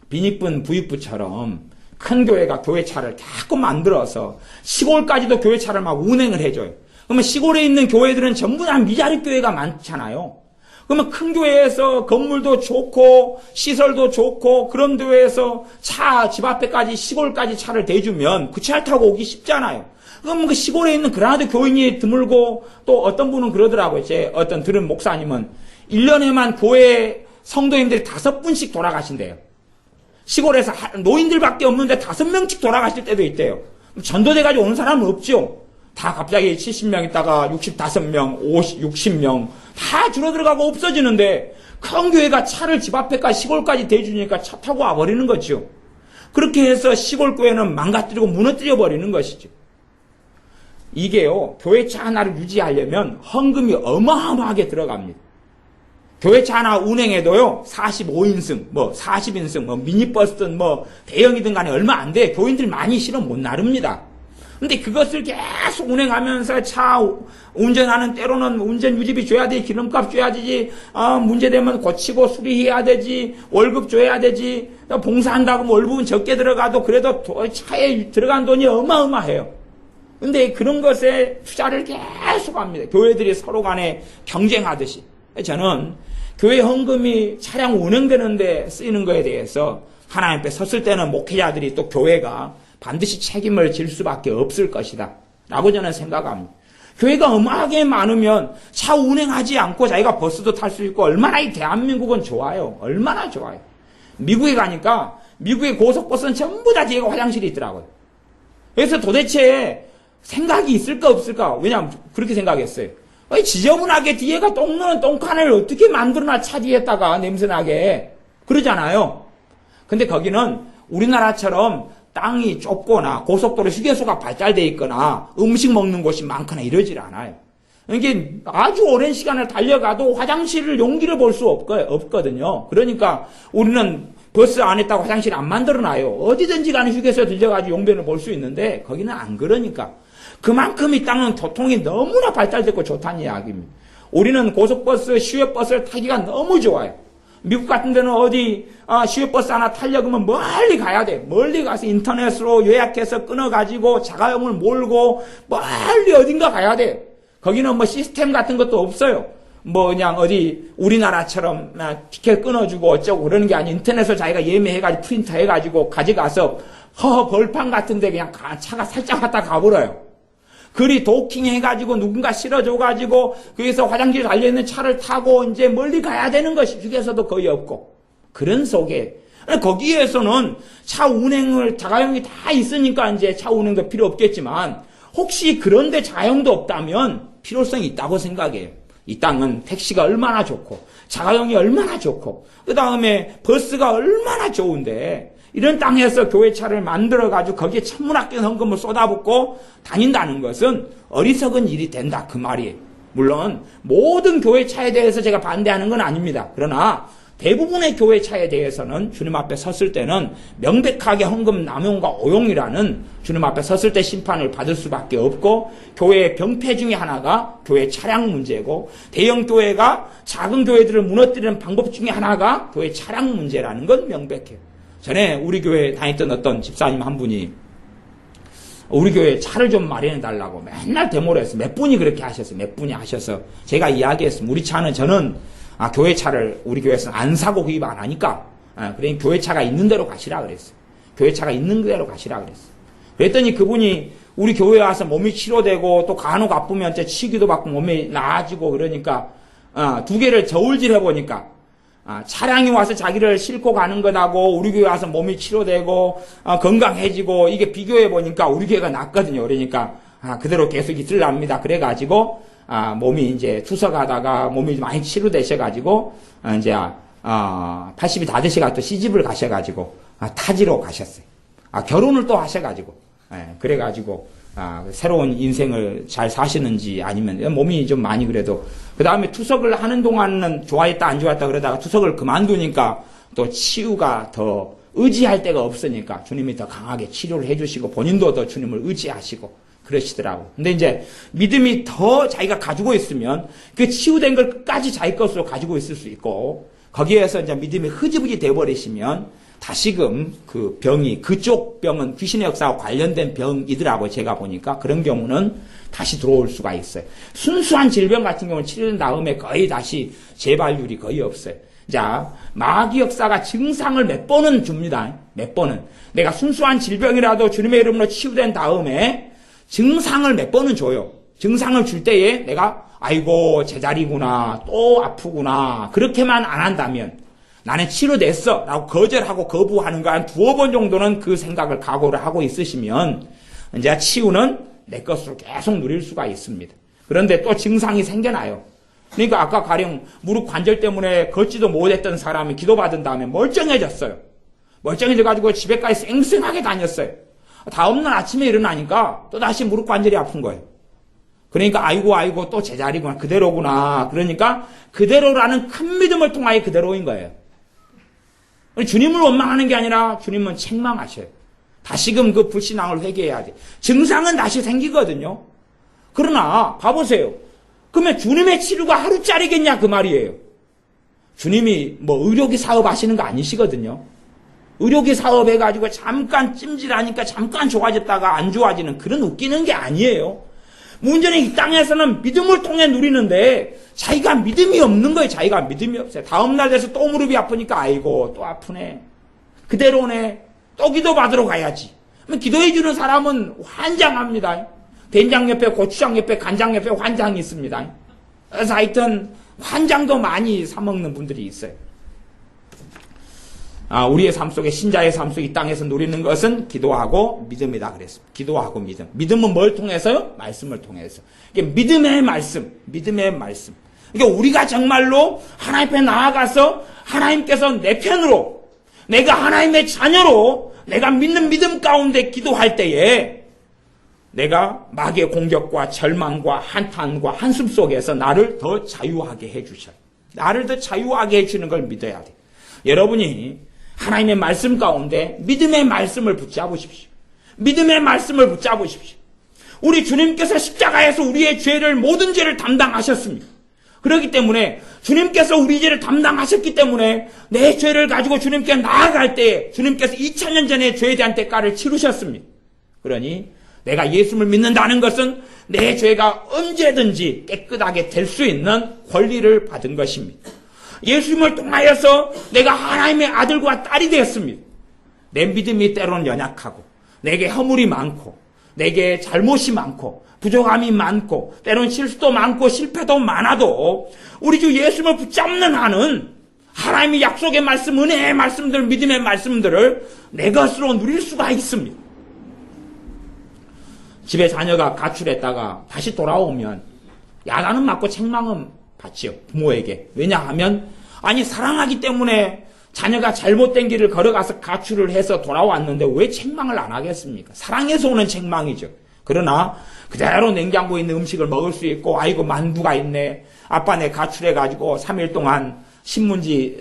빈익분 부익부처럼 큰 교회가 교회차를 자꾸 만들어서 시골까지도 교회차를 막 운행을 해줘요. 그러면 시골에 있는 교회들은 전부 다 미자립 교회가 많잖아요. 그러면 큰 교회에서 건물도 좋고 시설도 좋고 그런 교회에서 차 집 앞에까지 시골까지 차를 대주면 그 차를 타고 오기 쉽잖아요. 그러면 그 시골에 있는 그라도 교인이 드물고 또 어떤 분은 그러더라고요. 제 어떤 들은 목사님은 1년에만 교회 성도님들이 5분씩 돌아가신대요. 시골에서 노인들밖에 없는데 5명씩 돌아가실 때도 있대요. 전도돼가지고 오는 사람은 없죠. 다 갑자기 70명 있다가 65명, 60명 다 줄어들어가고 없어지는데 큰 교회가 차를 집 앞에까지 시골까지 대주니까 차 타고 와버리는 거죠. 그렇게 해서 시골 교회는 망가뜨리고 무너뜨려 버리는 것이죠. 이게요, 교회차 하나를 유지하려면 헌금이 어마어마하게 들어갑니다. 교회차 하나 운행해도요, 45인승, 40인승, 미니버스든 대형이든 간에 얼마 안 돼. 교인들 많이 실어 못 나릅니다. 근데 그것을 계속 운행하면서 차 운전하는 때로는 운전 유지비 줘야 되지, 기름값 줘야 되지, 문제되면 고치고 수리해야 되지, 월급 줘야 되지, 봉사한다고 월급은 적게 들어가도 그래도 차에 들어간 돈이 어마어마해요. 근데 그런 것에 투자를 계속 합니다. 교회들이 서로 간에 경쟁하듯이. 저는 교회 헌금이 차량 운행되는데 쓰이는 거에 대해서 하나님 앞에 섰을 때는 목회자들이 또 교회가 반드시 책임을 질 수밖에 없을 것이다 라고 저는 생각합니다. 교회가 어마하게 많으면 차 운행하지 않고 자기가 버스도 탈 수 있고 얼마나 이 대한민국은 좋아요. 얼마나 좋아요. 미국에 가니까 미국의 고속버스는 전부 다 뒤에 화장실이 있더라고요. 그래서 도대체 생각이 있을까 없을까? 왜냐하면 그렇게 생각했어요. 지저분하게 뒤에가 똥 누는 똥칸을 어떻게 만들어놔 차 뒤에다가 냄새나게 그러잖아요. 근데 거기는 우리나라처럼 땅이 좁거나 고속도로 휴게소가 발달되어 있거나 음식 먹는 곳이 많거나 이러질 않아요. 이게 아주 오랜 시간을 달려가도 화장실을 용기를 볼 수 없거든요. 그러니까 우리는 버스 안에다가 화장실 안 만들어놔요. 어디든지 가는 휴게소에 들려가지고 용변을 볼 수 있는데 거기는 안 그러니까. 그만큼 이 땅은 교통이 너무나 발달됐고 좋다는 이야기입니다. 우리는 고속버스, 시외버스를 타기가 너무 좋아요. 미국 같은 데는 어디 시외버스 하나 타려고 하면 멀리 가야 돼. 멀리 가서 인터넷으로 예약해서 끊어가지고 자가용을 몰고 멀리 어딘가 가야 돼. 거기는 시스템 같은 것도 없어요. 그냥 어디 우리나라처럼 티켓 끊어주고 어쩌고 그러는 게 아니고 인터넷으로 자기가 예매해가지고 프린터 해가지고 가져가서 벌판 같은 데 그냥 차가 살짝 왔다 가버려요. 그리 도킹해가지고 누군가 실어줘가지고 거기서 화장실 달려있는 차를 타고 이제 멀리 가야 되는 것이 휴게소도 거의 없고 그런 속에 거기에서는 차 운행을 자가용이 다 있으니까 이제 차 운행도 필요 없겠지만 혹시 그런데 자가용도 없다면 필요성이 있다고 생각해요. 이 땅은 택시가 얼마나 좋고 자가용이 얼마나 좋고 그 다음에 버스가 얼마나 좋은데 이런 땅에서 교회차를 만들어가지고 거기에 천문학적 헌금을 쏟아붓고 다닌다는 것은 어리석은 일이 된다 그 말이에요. 물론 모든 교회차에 대해서 제가 반대하는 건 아닙니다. 그러나 대부분의 교회 차에 대해서는 주님 앞에 섰을 때는 명백하게 헌금 남용과 오용이라는 주님 앞에 섰을 때 심판을 받을 수밖에 없고, 교회의 병폐 중에 하나가 교회 차량 문제고, 대형 교회가 작은 교회들을 무너뜨리는 방법 중에 하나가 교회 차량 문제라는 건 명백해요. 전에 우리 교회에 다녔던 어떤 집사님 한 분이 우리 교회에 차를 좀 마련해 달라고 맨날 데모를 했어요. 몇 분이 그렇게 하셨어요. 몇 분이 하셔서 제가 이야기했습니다. 우리 차는 저는 교회 차를 우리 교회에서는 안 사고 구입 안 하니까 그러니 교회 차가 있는 대로 가시라 그랬어요. 교회 차가 있는 대로 가시라 그랬어요. 그랬더니 그분이 우리 교회에 와서 몸이 치료되고 또 간혹 아프면 치기도 받고 몸이 나아지고 그러니까 두 개를 저울질 해보니까 차량이 와서 자기를 싣고 가는 것하고 우리 교회 와서 몸이 치료되고 건강해지고 이게 비교해 보니까 우리 교회가 낫거든요. 그러니까 그대로 계속 있으랍니다. 그래가지고 몸이 이제 투석하다가 몸이 많이 치료되셔가지고 이제 80이 다 되셔가지고 또 시집을 가셔가지고 타지로 가셨어요. 결혼을 또 하셔가지고 그래가지고 새로운 인생을 잘 사시는지 아니면 몸이 좀 많이 그래도 그 다음에 투석을 하는 동안은 좋아했다 안 좋아했다 그러다가 투석을 그만두니까 또 치유가 더 의지할 데가 없으니까 주님이 더 강하게 치료를 해주시고 본인도 더 주님을 의지하시고 그러시더라고. 근데 이제 믿음이 더 자기가 가지고 있으면 그 치유된 걸 끝까지 자기 것으로 가지고 있을 수 있고, 거기에서 이제 믿음이 흐지부지 돼버리시면 다시금 그 병이, 그쪽 병은 귀신의 역사와 관련된 병이더라고요. 제가 보니까 그런 경우는 다시 들어올 수가 있어요. 순수한 질병 같은 경우는 치료된 다음에 거의 다시 재발률이 거의 없어요. 자, 마귀 역사가 증상을 몇 번은 줍니다. 몇 번은. 내가 순수한 질병이라도 주님의 이름으로 치유된 다음에 증상을 몇 번은 줘요. 증상을 줄 때에 내가 아이고 제자리구나, 또 아프구나, 그렇게만 안 한다면 나는 치료됐어 라고 거절하고 거부하는 거 한 두어 번 정도는 그 생각을 각오를 하고 있으시면 이제 치유는 내 것으로 계속 누릴 수가 있습니다. 그런데 또 증상이 생겨나요. 그러니까 아까 가령 무릎 관절 때문에 걷지도 못했던 사람이 기도받은 다음에 멀쩡해졌어요. 멀쩡해져가지고 집에까지 쌩쌩하게 다녔어요. 다음날 아침에 일어나니까 또 다시 무릎 관절이 아픈 거예요. 그러니까 아이고 또 제자리구나, 그대로구나. 그러니까 그대로라는 큰 믿음을 통하여 그대로인 거예요. 주님을 원망하는 게 아니라 주님은 책망하셔요. 다시금 그 불신앙을 회개해야 돼. 증상은 다시 생기거든요. 그러나 봐보세요. 그러면 주님의 치료가 하루짜리겠냐 그 말이에요. 주님이 뭐 의료기 사업 하시는 거 아니시거든요. 의료기 사업 해가지고 잠깐 찜질하니까 잠깐 좋아졌다가 안 좋아지는 그런 웃기는 게 아니에요. 문제는 이 땅에서는 믿음을 통해 누리는데 자기가 믿음이 없는 거예요. 자기가 믿음이 없어요. 다음날 돼서 또 무릎이 아프니까 아이고 또 아프네. 그대로네. 또 기도 받으러 가야지. 기도해 주는 사람은 환장합니다. 된장 옆에 고추장 옆에 간장 옆에 환장이 있습니다. 그래서 하여튼 환장도 많이 사먹는 분들이 있어요. 우리의 삶 속에, 신자의 삶 속에 이 땅에서 누리는 것은 기도하고 믿음이다 그랬습니다. 기도하고 믿음. 믿음은 뭘 통해서요? 말씀을 통해서. 이게 믿음의 말씀. 그러니까 우리가 정말로 하나님 앞에 나아가서 하나님께서 내 편으로, 내가 하나님의 자녀로, 내가 믿는 믿음 가운데 기도할 때에 내가 마귀의 공격과 절망과 한탄과 한숨 속에서 나를 더 자유하게 해주셔요. 나를 더 자유하게 해주는 걸 믿어야 돼요. 여러분이 하나님의 말씀 가운데 믿음의 말씀을 붙잡으십시오. 믿음의 말씀을 붙잡으십시오. 우리 주님께서 십자가에서 우리의 죄를, 모든 죄를 담당하셨습니다. 그렇기 때문에 주님께서 우리 죄를 담당하셨기 때문에 내 죄를 가지고 주님께 나아갈 때에 주님께서 2000년 전에 죄에 대한 대가를 치르셨습니다. 그러니 내가 예수를 믿는다는 것은 내 죄가 언제든지 깨끗하게 될 수 있는 권리를 받은 것입니다. 예수님을 통하여서 내가 하나님의 아들과 딸이 되었습니다. 내 믿음이 때로는 연약하고 내게 허물이 많고 내게 잘못이 많고 부족함이 많고 때로는 실수도 많고 실패도 많아도 우리 주 예수님을 붙잡는 한은 하나님의 약속의 말씀, 은혜의 말씀들, 믿음의 말씀들을 내 것으로 누릴 수가 있습니다. 집에 자녀가 가출했다가 다시 돌아오면 야단은 맞고 책망은 받지요. 부모에게. 왜냐하면 사랑하기 때문에 자녀가 잘못된 길을 걸어가서 가출을 해서 돌아왔는데 왜 책망을 안 하겠습니까? 사랑해서 오는 책망이죠. 그러나 그대로 냉장고에 있는 음식을 먹을 수 있고 아이고 만두가 있네. 아빠 내 가출해가지고 3일 동안 신문지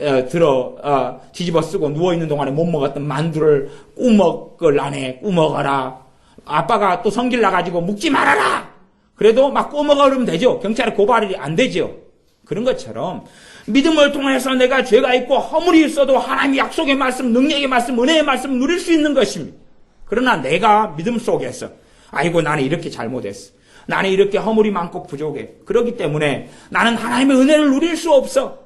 뒤집어 쓰고 누워있는 동안에 못 먹었던 만두를 꾸먹어라. 아빠가 또 성질 나가지고 묵지 말아라. 그래도 막 꾸먹어 그러면 되죠. 경찰에 고발이 안 되죠. 그런 것처럼 믿음을 통해서 내가 죄가 있고 허물이 있어도 하나님의 약속의 말씀, 능력의 말씀, 은혜의 말씀 누릴 수 있는 것입니다. 그러나 내가 믿음 속에서 아이고 나는 이렇게 잘못했어. 나는 이렇게 허물이 많고 부족해. 그렇기 때문에 나는 하나님의 은혜를 누릴 수 없어.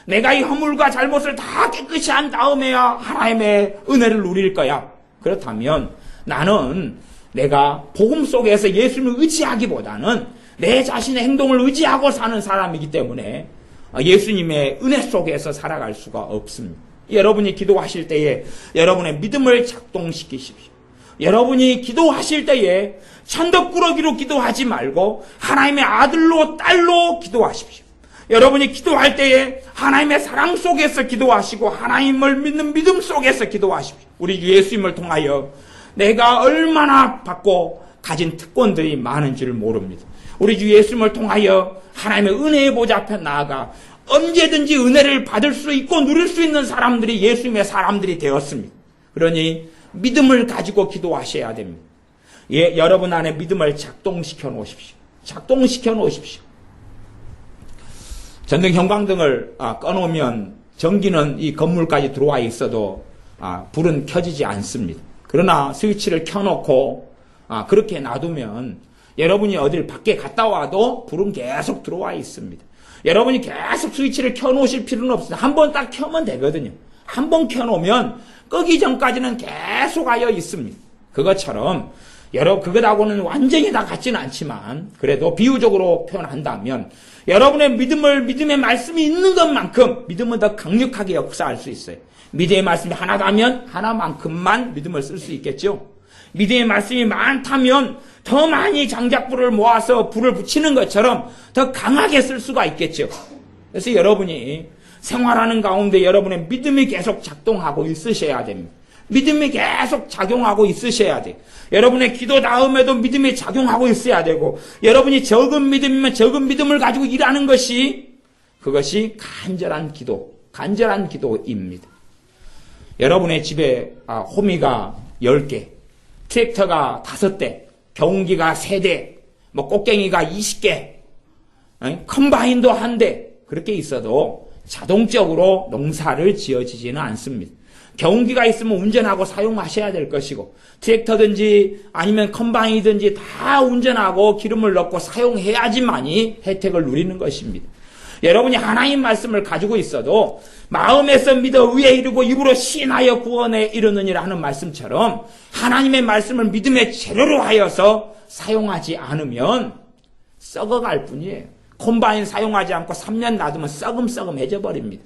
내가 이 허물과 잘못을 다 깨끗이 한 다음에야 하나님의 은혜를 누릴 거야. 그렇다면 나는 내가 복음 속에서 예수님을 의지하기보다는 내 자신의 행동을 의지하고 사는 사람이기 때문에 예수님의 은혜 속에서 살아갈 수가 없습니다. 여러분이 기도하실 때에 여러분의 믿음을 작동시키십시오. 여러분이 기도하실 때에 천덕꾸러기로 기도하지 말고 하나님의 아들로 딸로 기도하십시오. 여러분이 기도할 때에 하나님의 사랑 속에서 기도하시고 하나님을 믿는 믿음 속에서 기도하십시오. 우리 예수님을 통하여 내가 얼마나 받고 가진 특권들이 많은지를 모릅니다. 우리 주 예수님을 통하여 하나님의 은혜의 보좌 앞에 나아가 언제든지 은혜를 받을 수 있고 누릴 수 있는 사람들이 예수님의 사람들이 되었습니다. 그러니 믿음을 가지고 기도하셔야 됩니다. 예, 여러분 안에 믿음을 작동시켜 놓으십시오. 작동시켜 놓으십시오. 전등 형광등을 꺼놓으면 전기는 이 건물까지 들어와 있어도 불은 켜지지 않습니다. 그러나 스위치를 켜놓고 그렇게 놔두면 여러분이 어딜 밖에 갔다 와도 불은 계속 들어와 있습니다. 여러분이 계속 스위치를 켜놓으실 필요는 없습니다. 한 번 딱 켜면 되거든요. 한 번 켜놓으면 끄기 전까지는 계속하여 있습니다. 그것처럼 그것하고는 완전히 다 같지는 않지만 그래도 비유적으로 표현한다면 여러분의 믿음의 말씀이 있는 것만큼 믿음은 더 강력하게 역사할 수 있어요. 믿음의 말씀이 하나다면 하나만큼만 믿음을 쓸 수 있겠죠. 믿음의 말씀이 많다면 더 많이 장작불을 모아서 불을 붙이는 것처럼 더 강하게 쓸 수가 있겠죠. 그래서 여러분이 생활하는 가운데 여러분의 믿음이 계속 작동하고 있으셔야 됩니다. 믿음이 계속 작용하고 있으셔야 돼요. 여러분의 기도 다음에도 믿음이 작용하고 있어야 되고 여러분이 적은 믿음이면 적은 믿음을 가지고 일하는 그것이 간절한 기도입니다. 여러분의 집에 호미가 10개, 트랙터가 5대, 경운기가 3대, 꽃갱이가 20개, 컴바인도 1대 그렇게 있어도 자동적으로 농사를 지어지지는 않습니다. 경운기가 있으면 운전하고 사용하셔야 될 것이고 트랙터든지 아니면 컴바인이든지 다 운전하고 기름을 넣고 사용해야지만이 혜택을 누리는 것입니다. 여러분이 하나님 말씀을 가지고 있어도 마음에서 믿어 의에 이르고 입으로 신하여 구원에 이르느니라 하는 말씀처럼 하나님의 말씀을 믿음의 재료로 하여서 사용하지 않으면 썩어갈 뿐이에요. 콤바인 사용하지 않고 3년 놔두면 썩음해져 버립니다.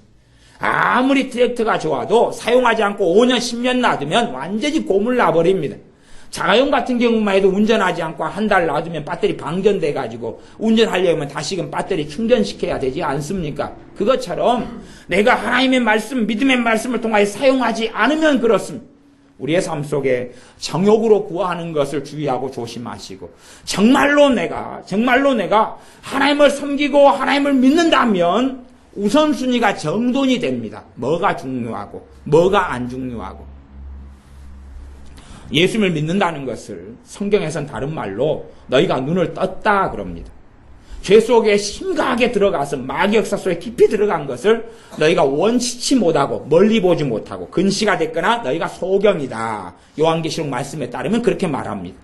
아무리 트랙터가 좋아도 사용하지 않고 5년 10년 놔두면 완전히 고물 나버립니다. 자가용 같은 경우만 해도 운전하지 않고 한 달 놔두면 배터리 방전돼 가지고 운전하려면 다시금 배터리 충전시켜야 되지 않습니까? 그것처럼 내가 하나님의 말씀, 믿음의 말씀을 통하여 사용하지 않으면 그렇습니다. 우리의 삶 속에 정욕으로 구하는 것을 주의하고 조심하시고 정말로 내가 하나님을 섬기고 하나님을 믿는다면 우선순위가 정돈이 됩니다. 뭐가 중요하고 뭐가 안 중요하고. 예수님을 믿는다는 것을 성경에서는 다른 말로 너희가 눈을 떴다 그럽니다. 죄 속에 심각하게 들어가서 마귀 역사 속에 깊이 들어간 것을 너희가 원치지 못하고 멀리 보지 못하고 근시가 됐거나 너희가 소경이다. 요한계시록 말씀에 따르면 그렇게 말합니다.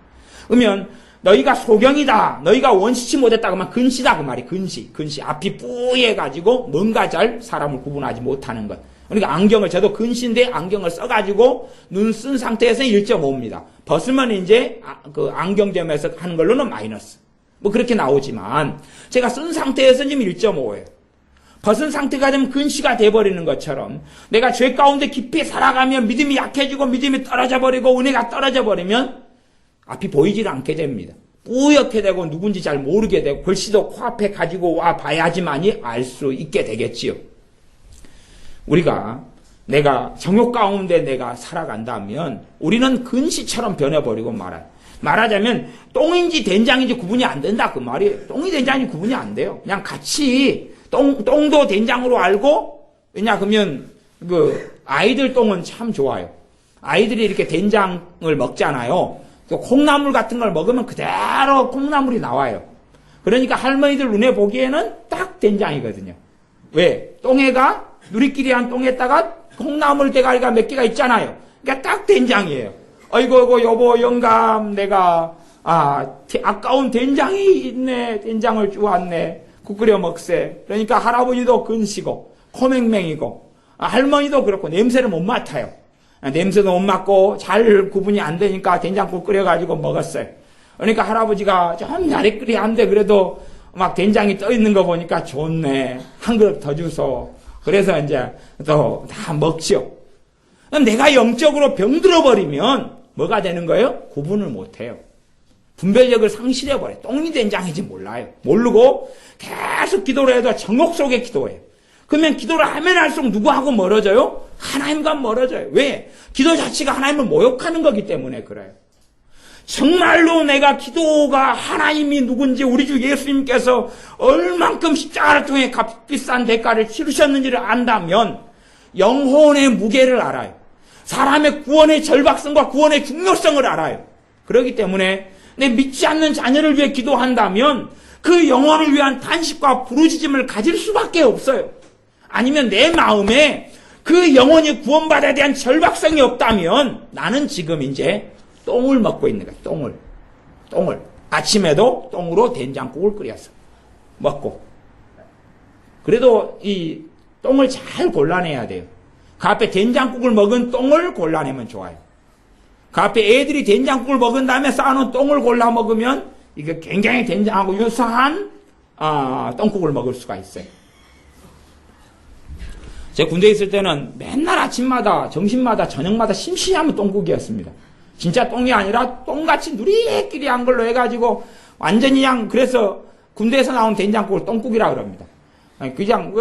그러면 너희가 소경이다. 너희가 원치지 못했다고 하면 근시다 그 말이 근시. 앞이 뿌얘가지고 뭔가 잘 사람을 구분하지 못하는 것. 그러니까 저도 근시인데 안경을 써가지고 눈 쓴 상태에서 1.5입니다. 벗으면 이제 그 안경점에서 하는 걸로는 마이너스. 그렇게 나오지만 제가 쓴 상태에서 지금 1.5예요. 벗은 상태가 되면 근시가 돼버리는 것처럼 내가 죄 가운데 깊이 살아가면 믿음이 약해지고 믿음이 떨어져 버리고 은혜가 떨어져 버리면 앞이 보이질 않게 됩니다. 뿌옇게 되고 누군지 잘 모르게 되고 글씨도 코앞에 가지고 와 봐야지만이 알 수 있게 되겠지요. 우리가 내가 정욕 가운데 내가 살아간다면 우리는 근시처럼 변해버리고 말아요. 말하자면 똥인지 된장인지 구분이 안 된다 그 말이에요. 똥이 된장인지 구분이 안 돼요. 그냥 같이 똥도 된장으로 알고 왜냐 그러면 아이들 똥은 참 좋아요. 아이들이 이렇게 된장을 먹잖아요. 콩나물 같은 걸 먹으면 그대로 콩나물이 나와요. 그러니까 할머니들 눈에 보기에는 딱 된장이거든요. 왜? 똥에가 누리끼리 한 똥에다가 콩나물 대가리가 몇 개가 있잖아요. 그러니까 딱 된장이에요. 어이구 여보 영감 내가 아까운 된장이 있네. 된장을 주웠네. 국 끓여 먹세. 그러니까 할아버지도 근시고 코맹맹이고 할머니도 그렇고 냄새를 못 맡아요. 냄새도 못 맡고 잘 구분이 안 되니까 된장국 끓여가지고 먹었어요. 그러니까 할아버지가 좀 야리끄리한데 그래도 막 된장이 떠 있는 거 보니까 좋네. 한 그릇 더 주소. 그래서 이제 또 다 먹죠. 내가 영적으로 병들어 버리면 뭐가 되는 거예요? 구분을 못 해요. 분별력을 상실해 버려요. 똥이 된장인지 몰라요. 모르고 계속 기도를 해도 정욕 속에 기도해요. 그러면 기도를 하면 할수록 누구하고 멀어져요? 하나님과 멀어져요. 왜? 기도 자체가 하나님을 모욕하는 거기 때문에 그래요. 정말로 내가 기도가 하나님이 누군지 우리 주 예수님께서 얼만큼 십자가를 통해 값비싼 대가를 치르셨는지를 안다면 영혼의 무게를 알아요. 사람의 구원의 절박성과 구원의 중요성을 알아요. 그렇기 때문에 내 믿지 않는 자녀를 위해 기도한다면 그 영혼을 위한 탄식과 부르짖음을 가질 수밖에 없어요. 아니면 내 마음에 그 영혼이 구원받아야 대한 절박성이 없다면 나는 지금 이제 똥을 먹고 있는 거야. 똥을. 아침에도 똥으로 된장국을 끓여서 먹고. 그래도 이 똥을 잘 골라내야 돼요. 그 앞에 된장국을 먹은 똥을 골라내면 좋아요. 그 앞에 애들이 된장국을 먹은 다음에 쌓아놓은 똥을 골라 먹으면 이게 굉장히 된장하고 유사한 똥국을 먹을 수가 있어요. 제가 군대에 있을 때는 맨날 아침마다 점심마다 저녁마다 심심하면 똥국이었습니다. 진짜 똥이 아니라 똥같이 누리끼리 한 걸로 해가지고 완전히 그냥 그래서 군대에서 나온 된장국을 똥국이라 그럽니다. 그냥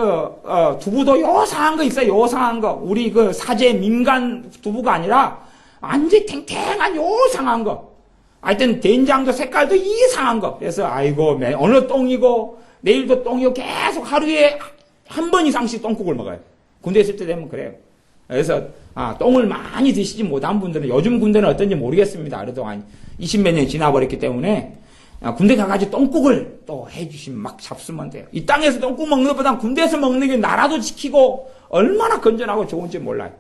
두부도 요상한 거 있어요. 요상한 거. 우리 사제 민간 두부가 아니라 완전히 탱탱한 요상한 거. 하여튼 된장도 색깔도 이상한 거. 그래서 아이고 오늘 똥이고 내일도 똥이고 계속 하루에 한 번 이상씩 똥국을 먹어요. 군대 있을 때 되면 그래요. 그래서 똥을 많이 드시지 못한 분들은 요즘 군대는 어떤지 모르겠습니다. 그래도 한 20몇 년이 지나버렸기 때문에 군대 가가지고 똥국을 또 해주시면 막 잡수면 돼요. 이 땅에서 똥국 먹는 것보다 군대에서 먹는 게 나라도 지키고 얼마나 건전하고 좋은지 몰라요.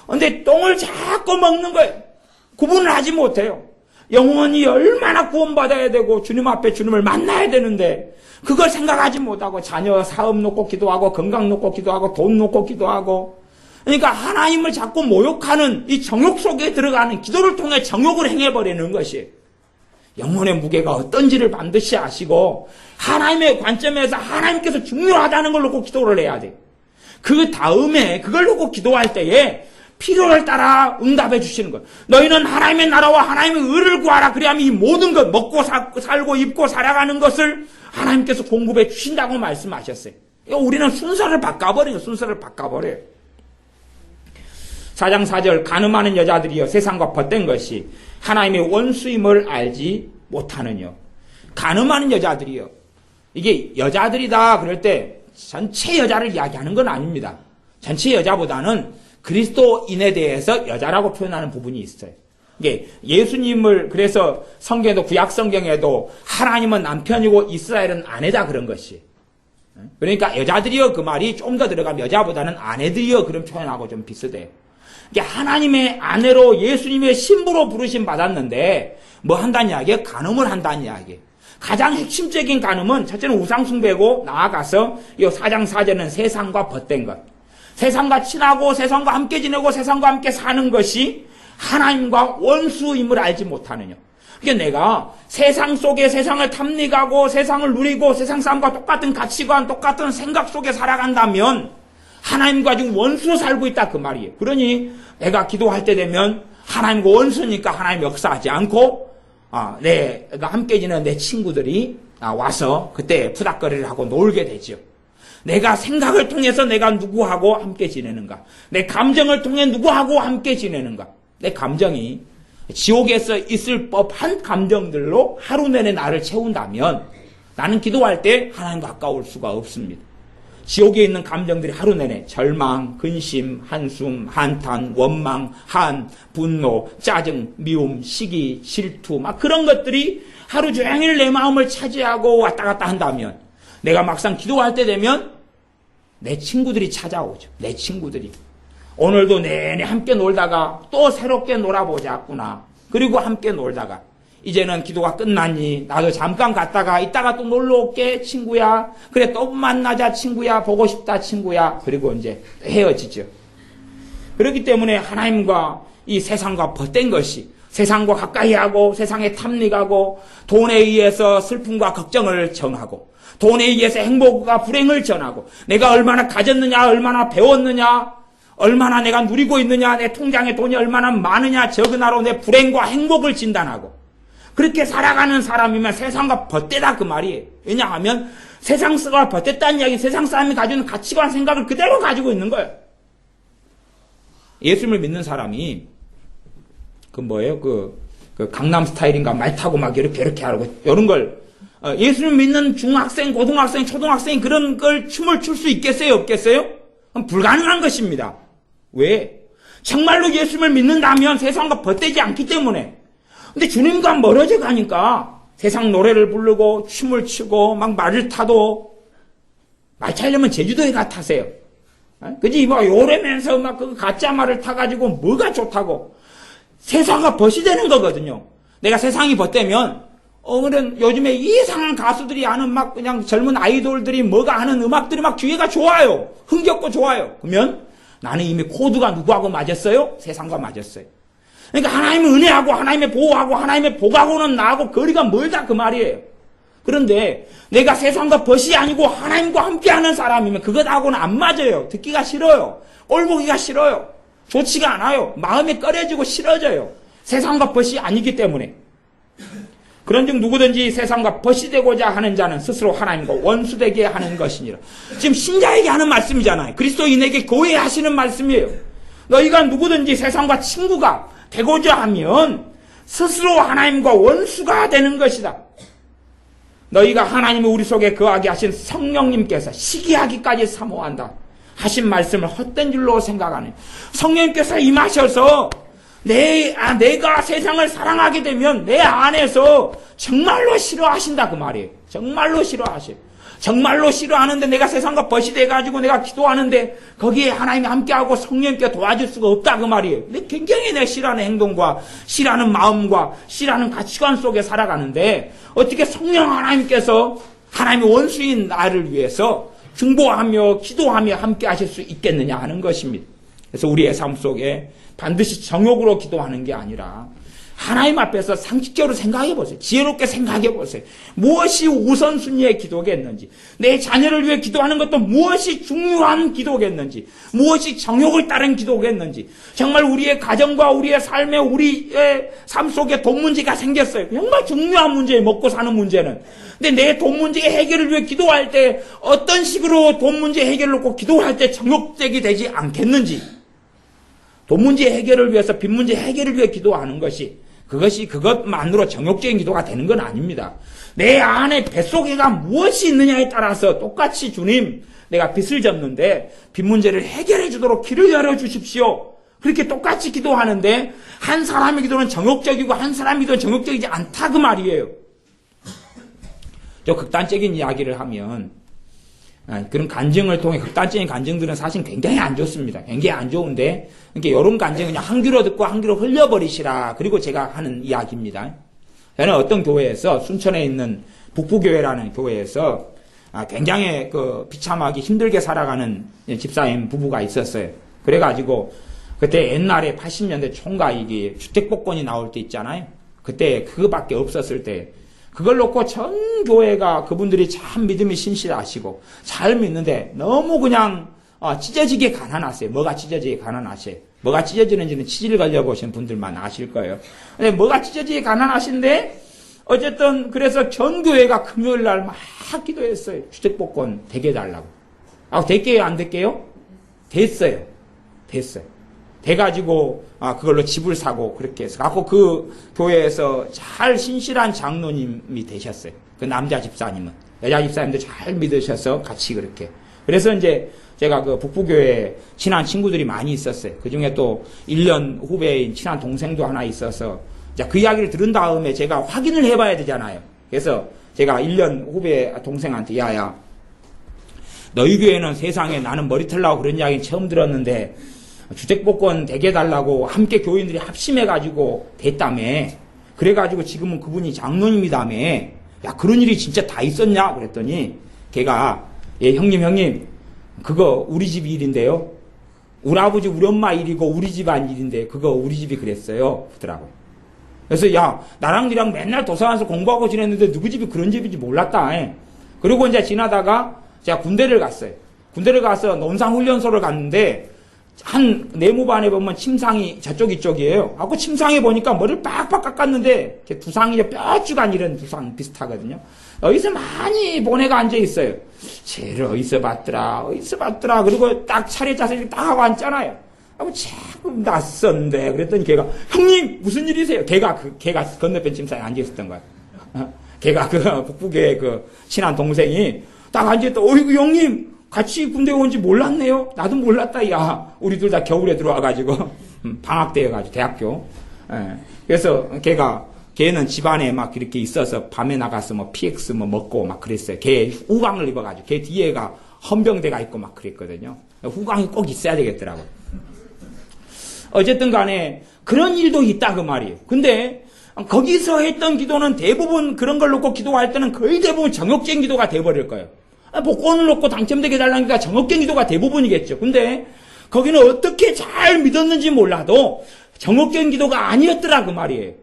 근데 똥을 자꾸 먹는 거예요. 구분을 하지 못해요. 영혼이 얼마나 구원받아야 되고 주님 앞에 주님을 만나야 되는데 그걸 생각하지 못하고 자녀 사업 놓고 기도하고 건강 놓고 기도하고 돈 놓고 기도하고 그러니까 하나님을 자꾸 모욕하는 이 정욕 속에 들어가는 기도를 통해 정욕을 행해버리는 것이 영혼의 무게가 어떤지를 반드시 아시고 하나님의 관점에서 하나님께서 중요하다는 걸 놓고 기도를 해야 돼. 그 다음에 그걸 놓고 기도할 때에 필요를 따라 응답해 주시는 것. 너희는 하나님의 나라와 하나님의 의를 구하라. 그래야만 이 모든 것 먹고 살고 입고 살아가는 것을 하나님께서 공급해 주신다고 말씀하셨어요. 우리는 순서를 바꿔버려요. 순서를 바꿔버려요. 4장 4절 간음하는 여자들이여 세상과 벗된 것이 하나님의 원수임을 알지 못하느뇨. 간음하는 여자들이여. 이게 여자들이다 그럴 때 전체 여자를 이야기하는 건 아닙니다. 전체 여자보다는 그리스도인에 대해서 여자라고 표현하는 부분이 있어요. 이게 예수님을 그래서 성경에도 구약 성경에도 하나님은 남편이고 이스라엘은 아내다 그런 것이. 그러니까 여자들이여 그 말이 좀 더 들어가면 여자보다는 아내들이여 그런 표현하고 좀 비슷해요. 이게 하나님의 아내로 예수님의 신부로 부르심 받았는데 뭐 한다는 이야기예요? 간음을 한다는 이야기예요. 가장 핵심적인 간음은 첫째는 우상숭배고 나아가서 이 4장 4절은 세상과 벗된 것. 세상과 친하고 세상과 함께 지내고 세상과 함께 사는 것이 하나님과 원수임을 알지 못하느냐. 그러니까 내가 세상 속에 세상을 탐닉하고 세상을 누리고 세상 사람과 똑같은 가치관, 똑같은 생각 속에 살아간다면 하나님과 지금 원수로 살고 있다 그 말이에요. 그러니 내가 기도할 때 되면 하나님과 원수니까 하나님 역사하지 않고 내가 함께 지내는 내 친구들이 와서 그때 푸닥거리를 하고 놀게 되죠. 내가 생각을 통해서 내가 누구하고 함께 지내는가? 내 감정을 통해 누구하고 함께 지내는가? 내 감정이 지옥에서 있을 법한 감정들로 하루 내내 나를 채운다면 나는 기도할 때 하나님과 가까울 수가 없습니다. 지옥에 있는 감정들이 하루 내내 절망, 근심, 한숨, 한탄, 원망, 분노, 짜증, 미움, 시기, 질투 막 그런 것들이 하루 종일 내 마음을 차지하고 왔다 갔다 한다면 내가 막상 기도할 때 되면 내 친구들이 찾아오죠. 내 친구들이. 오늘도 내내 함께 놀다가 또 새롭게 놀아보자꾸나. 그리고 함께 놀다가 이제는 기도가 끝났니? 나도 잠깐 갔다가 이따가 또 놀러 올게 친구야. 그래 또 만나자 친구야. 보고 싶다 친구야. 그리고 이제 헤어지죠. 그렇기 때문에 하나님과 이 세상과 벗된 것이 세상과 가까이 하고 세상에 탐닉하고 돈에 의해서 슬픔과 걱정을 정하고 돈에 의해서 행복과 불행을 전하고 내가 얼마나 가졌느냐 얼마나 배웠느냐 얼마나 내가 누리고 있느냐 내 통장에 돈이 얼마나 많으냐 적으나로 내 불행과 행복을 진단하고 그렇게 살아가는 사람이면 세상과 벗대다 그 말이에요. 왜냐하면 세상과 벗댔다는 이야기 세상 사람이 가지고 있는 가치관 생각을 그대로 가지고 있는 거예요. 예수님을 믿는 사람이 그 강남 스타일인가 말 타고 막 이렇게 하고 이런 걸 예수님 믿는 중학생, 고등학생, 초등학생 그런 걸 춤을 출 수 있겠어요? 없겠어요? 불가능한 것입니다. 왜? 정말로 예수님을 믿는다면 세상과 벗대지 않기 때문에. 근데 주님과 멀어져 가니까 세상 노래를 부르고 춤을 추고 막 말을 타도 말 타려면 제주도에 가 타세요. 그지? 뭐 요래면서 막 그 가짜 말을 타가지고 뭐가 좋다고. 세상과 벗이 되는 거거든요. 내가 세상이 벗되면 그런 요즘에 이상한 가수들이 하는 막 그냥 젊은 아이돌들이 뭐가 하는 음악들이 막 뒤에가 좋아요. 흥겹고 좋아요. 그러면 나는 이미 코드가 누구하고 맞았어요? 세상과 맞았어요. 그러니까 하나님의 은혜하고 하나님의 보호하고 하나님의 복하고는 나하고 거리가 멀다 그 말이에요. 그런데 내가 세상과 벗이 아니고 하나님과 함께하는 사람이면 그것하고는 안 맞아요. 듣기가 싫어요. 꼴보기가 싫어요. 좋지가 않아요. 마음이 꺼려지고 싫어져요. 세상과 벗이 아니기 때문에. 그런즉 누구든지 세상과 벗이 되고자 하는 자는 스스로 하나님과 원수되게 하는 것이니라. 지금 신자에게 하는 말씀이잖아요. 그리스도인에게 교회에 하시는 말씀이에요. 너희가 누구든지 세상과 친구가 되고자 하면 스스로 하나님과 원수가 되는 것이다. 너희가 하나님이 우리 속에 거하게 하신 성령님께서 시기하기까지 사모한다. 하신 말씀을 헛된 줄로 생각하는 성령님께서 임하셔서 내가 세상을 사랑하게 되면 내 안에서 정말로 싫어하신다 그 말이에요. 정말로 싫어하셔요. 정말로 싫어하는데 내가 세상과 벗이 돼가지고 내가 기도하는데 거기에 하나님이 함께하고 성령님께 도와줄 수가 없다 그 말이에요. 근데 굉장히 내가 싫어하는 행동과 싫어하는 마음과 싫어하는 가치관 속에 살아가는데 어떻게 성령 하나님께서 하나님의 원수인 나를 위해서 중보하며 기도하며 함께 하실 수 있겠느냐 하는 것입니다. 그래서 우리의 삶 속에 반드시 정욕으로 기도하는 게 아니라 하나님 앞에서 상식적으로 생각해 보세요. 지혜롭게 생각해 보세요. 무엇이 우선순위의 기도겠는지, 내 자녀를 위해 기도하는 것도 무엇이 중요한 기도겠는지, 무엇이 정욕을 따른 기도겠는지, 정말 우리의 가정과 우리의 삶에 우리의 삶 속에 돈 문제가 생겼어요. 정말 중요한 문제예요. 먹고 사는 문제는. 근데 내 돈 문제 해결을 위해 기도할 때 어떤 식으로 돈 문제 해결을 놓고 기도할 때 정욕적이 되지 않겠는지, 돈 문제 해결을 위해서 빚 문제 해결을 위해 기도하는 그것만으로 정욕적인 기도가 되는 건 아닙니다. 내 안에 뱃속에가 무엇이 있느냐에 따라서 똑같이 주님, 내가 빚을 졌는데 빚 문제를 해결해 주도록 길을 열어 주십시오. 그렇게 똑같이 기도하는데 한 사람의 기도는 정욕적이고 한 사람의 기도는 정욕적이지 않다 그 말이에요. 저 극단적인 이야기를 하면 그런 간증을 통해 극단적인 간증들은 사실 굉장히 안 좋습니다. 굉장히 안 좋은데 이렇게 이런 간증은 그냥 한 귀로 듣고 한 귀로 흘려버리시라. 그리고 제가 하는 이야기입니다. 저는 어떤 교회에서 순천에 있는 북부교회라는 교회에서 굉장히 비참하게 힘들게 살아가는 집사님 부부가 있었어요. 그래가지고 그때 옛날에 80년대 총가이기 주택복권이 나올 때 있잖아요. 그때 그거밖에 없었을 때 그걸 놓고 전 교회가 그분들이 참 믿음이 신실하시고 잘 믿는데 너무 그냥 찢어지게 가난하세요. 뭐가 찢어지게 가난하세요. 뭐가 찢어지는지는 치질 걸려보신 분들만 아실 거예요. 근데 뭐가 찢어지게 가난하신데 어쨌든 그래서 전 교회가 금요일 날 막 기도했어요. 주택복권 되게 해달라고. 될게요? 안 될게요? 됐어요. 돼가지고 그걸로 집을 사고 그렇게 해서 갖고 그 교회에서 잘 신실한 장로님이 되셨어요. 그 남자 집사님은. 여자 집사님도 잘 믿으셔서 같이 그렇게. 그래서 이제 제가 그 북부교회에 친한 친구들이 많이 있었어요. 그 중에 또 1년 후배인 친한 동생도 하나 있어서 그 이야기를 들은 다음에 제가 확인을 해봐야 되잖아요. 그래서 제가 1년 후배 동생한테 야야 너희 교회는 세상에 나는 머리 털라고 그런 이야기는 처음 들었는데 주택복권 되게 해달라고 함께 교인들이 합심해가지고 됐다며. 그래가지고 지금은 그분이 장로님이다며. 야 그런 일이 진짜 다 있었냐? 그랬더니 걔가 예 형님 그거 우리 집 일인데요. 우리 아버지 우리 엄마 일이고 우리 집안 일인데 그거 우리 집이 그랬어요. 그러더라고요. 그래서 야 나랑 니랑 맨날 도서관에서 공부하고 지냈는데 누구 집이 그런 집인지 몰랐다. 그리고 이제 지나다가 제가 군대를 갔어요. 군대를 가서 논상훈련소를 갔는데 한 네모반에 보면 침상이 저쪽 이쪽이에요. 그 침상에 보니까 머리를 빡빡 깎았는데 두상이 뼈주간 이런 두상 비슷하거든요. 어디서 많이 보내가 앉아 있어요. 쟤를 어디서 봤더라. 그리고 딱 차례 자세를 딱 하고 앉잖아요. 자꾸 낯선데 그랬더니 걔가 형님 무슨 일이세요? 걔가 건너편 침상에 앉아 있었던 거야. 걔가 그 북부교회 그 친한 동생이 딱 앉아있다. 어이구 형님 같이 군대 온지 몰랐네요. 나도 몰랐다. 야 우리 둘 다 겨울에 들어와가지고 방학 때여가지고 대학교. 그래서 걔는 집안에 막 이렇게 있어서 밤에 나가서 뭐 PX 뭐 먹고 막 그랬어요. 걔 후광을 입어가지고 걔 뒤에가 헌병대가 있고 막 그랬거든요. 후광이 꼭 있어야 되겠더라고. 어쨌든 간에 그런 일도 있다 그 말이에요. 근데 거기서 했던 기도는 대부분 그런 걸 놓고 기도할 때는 거의 대부분 정욕적인 기도가 돼버릴 거예요. 복권을 놓고 당첨되게 해달라는 게 정욕적인 기도가 대부분이겠죠. 근데 거기는 어떻게 잘 믿었는지 몰라도 정욕적인 기도가 아니었더라 그 말이에요.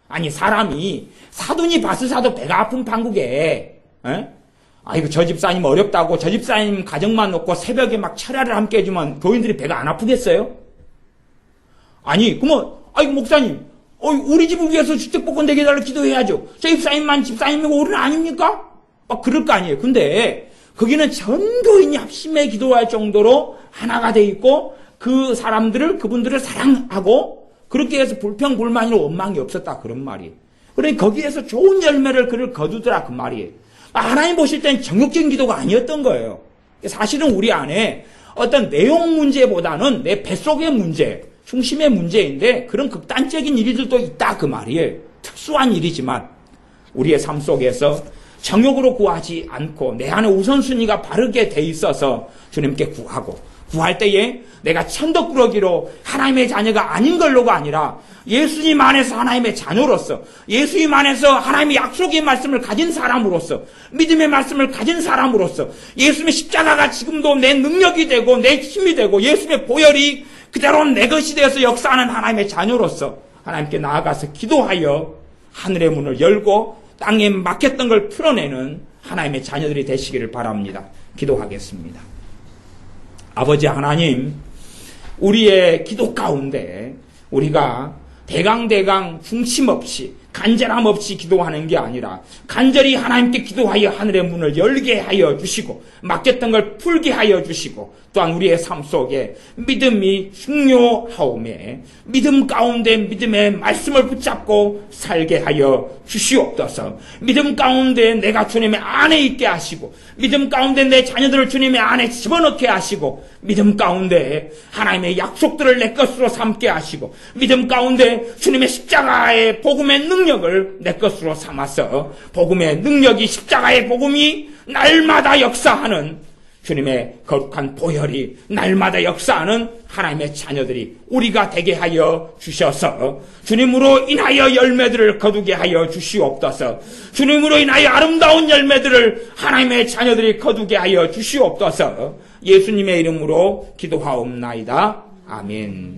아니 사람이 사돈이 밭을 사도 배가 아픈 판국에 아이고 저 집사님 어렵다고 저 집사님 가정만 놓고 새벽에 막 철야를 함께 해주면 교인들이 배가 안 아프겠어요? 아니 그러면 아이고 목사님 우리 집을 위해서 주택복권 되게 해달라고 기도해야죠. 저 집사님이고 우리는 아닙니까? 막 그럴 거 아니에요. 근데 거기는 전 교인이 합심해 기도할 정도로 하나가 돼 있고 그분들을 사랑하고 그렇게 해서 불평불만이나 원망이 없었다 그런 말이에요. 그러니까 거기에서 좋은 열매를 그를 거두더라 그 말이에요. 하나님 보실 땐 정욕적인 기도가 아니었던 거예요. 사실은 우리 안에 어떤 내용 문제보다는 내 뱃속의 문제, 중심의 문제인데 그런 극단적인 일들도 있다 그 말이에요. 특수한 일이지만 우리의 삶 속에서 정욕으로 구하지 않고 내 안에 우선순위가 바르게 돼 있어서 주님께 구하고 구할 때에 내가 천덕꾸러기로 하나님의 자녀가 아닌 걸로가 아니라 예수님 안에서 하나님의 자녀로서 예수님 안에서 하나님의 약속의 말씀을 가진 사람으로서 믿음의 말씀을 가진 사람으로서 예수님의 십자가가 지금도 내 능력이 되고 내 힘이 되고 예수님의 보혈이 그대로 내 것이 되어서 역사하는 하나님의 자녀로서 하나님께 나아가서 기도하여 하늘의 문을 열고 땅에 막혔던 걸 풀어내는 하나님의 자녀들이 되시기를 바랍니다. 기도하겠습니다. 아버지 하나님, 우리의 기도 가운데 우리가 대강 중심 없이 간절함 없이 기도하는 게 아니라 간절히 하나님께 기도하여 하늘의 문을 열게 하여 주시고 막혔던 걸 풀게 하여 주시고 또한 우리의 삶 속에 믿음이 중요하오매 믿음 가운데 믿음의 말씀을 붙잡고 살게 하여 주시옵소서. 믿음 가운데 내가 주님의 안에 있게 하시고 믿음 가운데 내 자녀들을 주님의 안에 집어넣게 하시고 믿음 가운데 하나님의 약속들을 내 것으로 삼게 하시고 믿음 가운데 주님의 십자가의 복음의 능력을 내 것으로 삼아서 복음의 능력이 십자가의 복음이 날마다 역사하는 주님의 거룩한 보혈이 날마다 역사하는 하나님의 자녀들이 우리가 되게 하여 주셔서 주님으로 인하여 열매들을 거두게 하여 주시옵소서. 주님으로 인하여 아름다운 열매들을 하나님의 자녀들이 거두게 하여 주시옵소서. 예수님의 이름으로 기도하옵나이다. 아멘.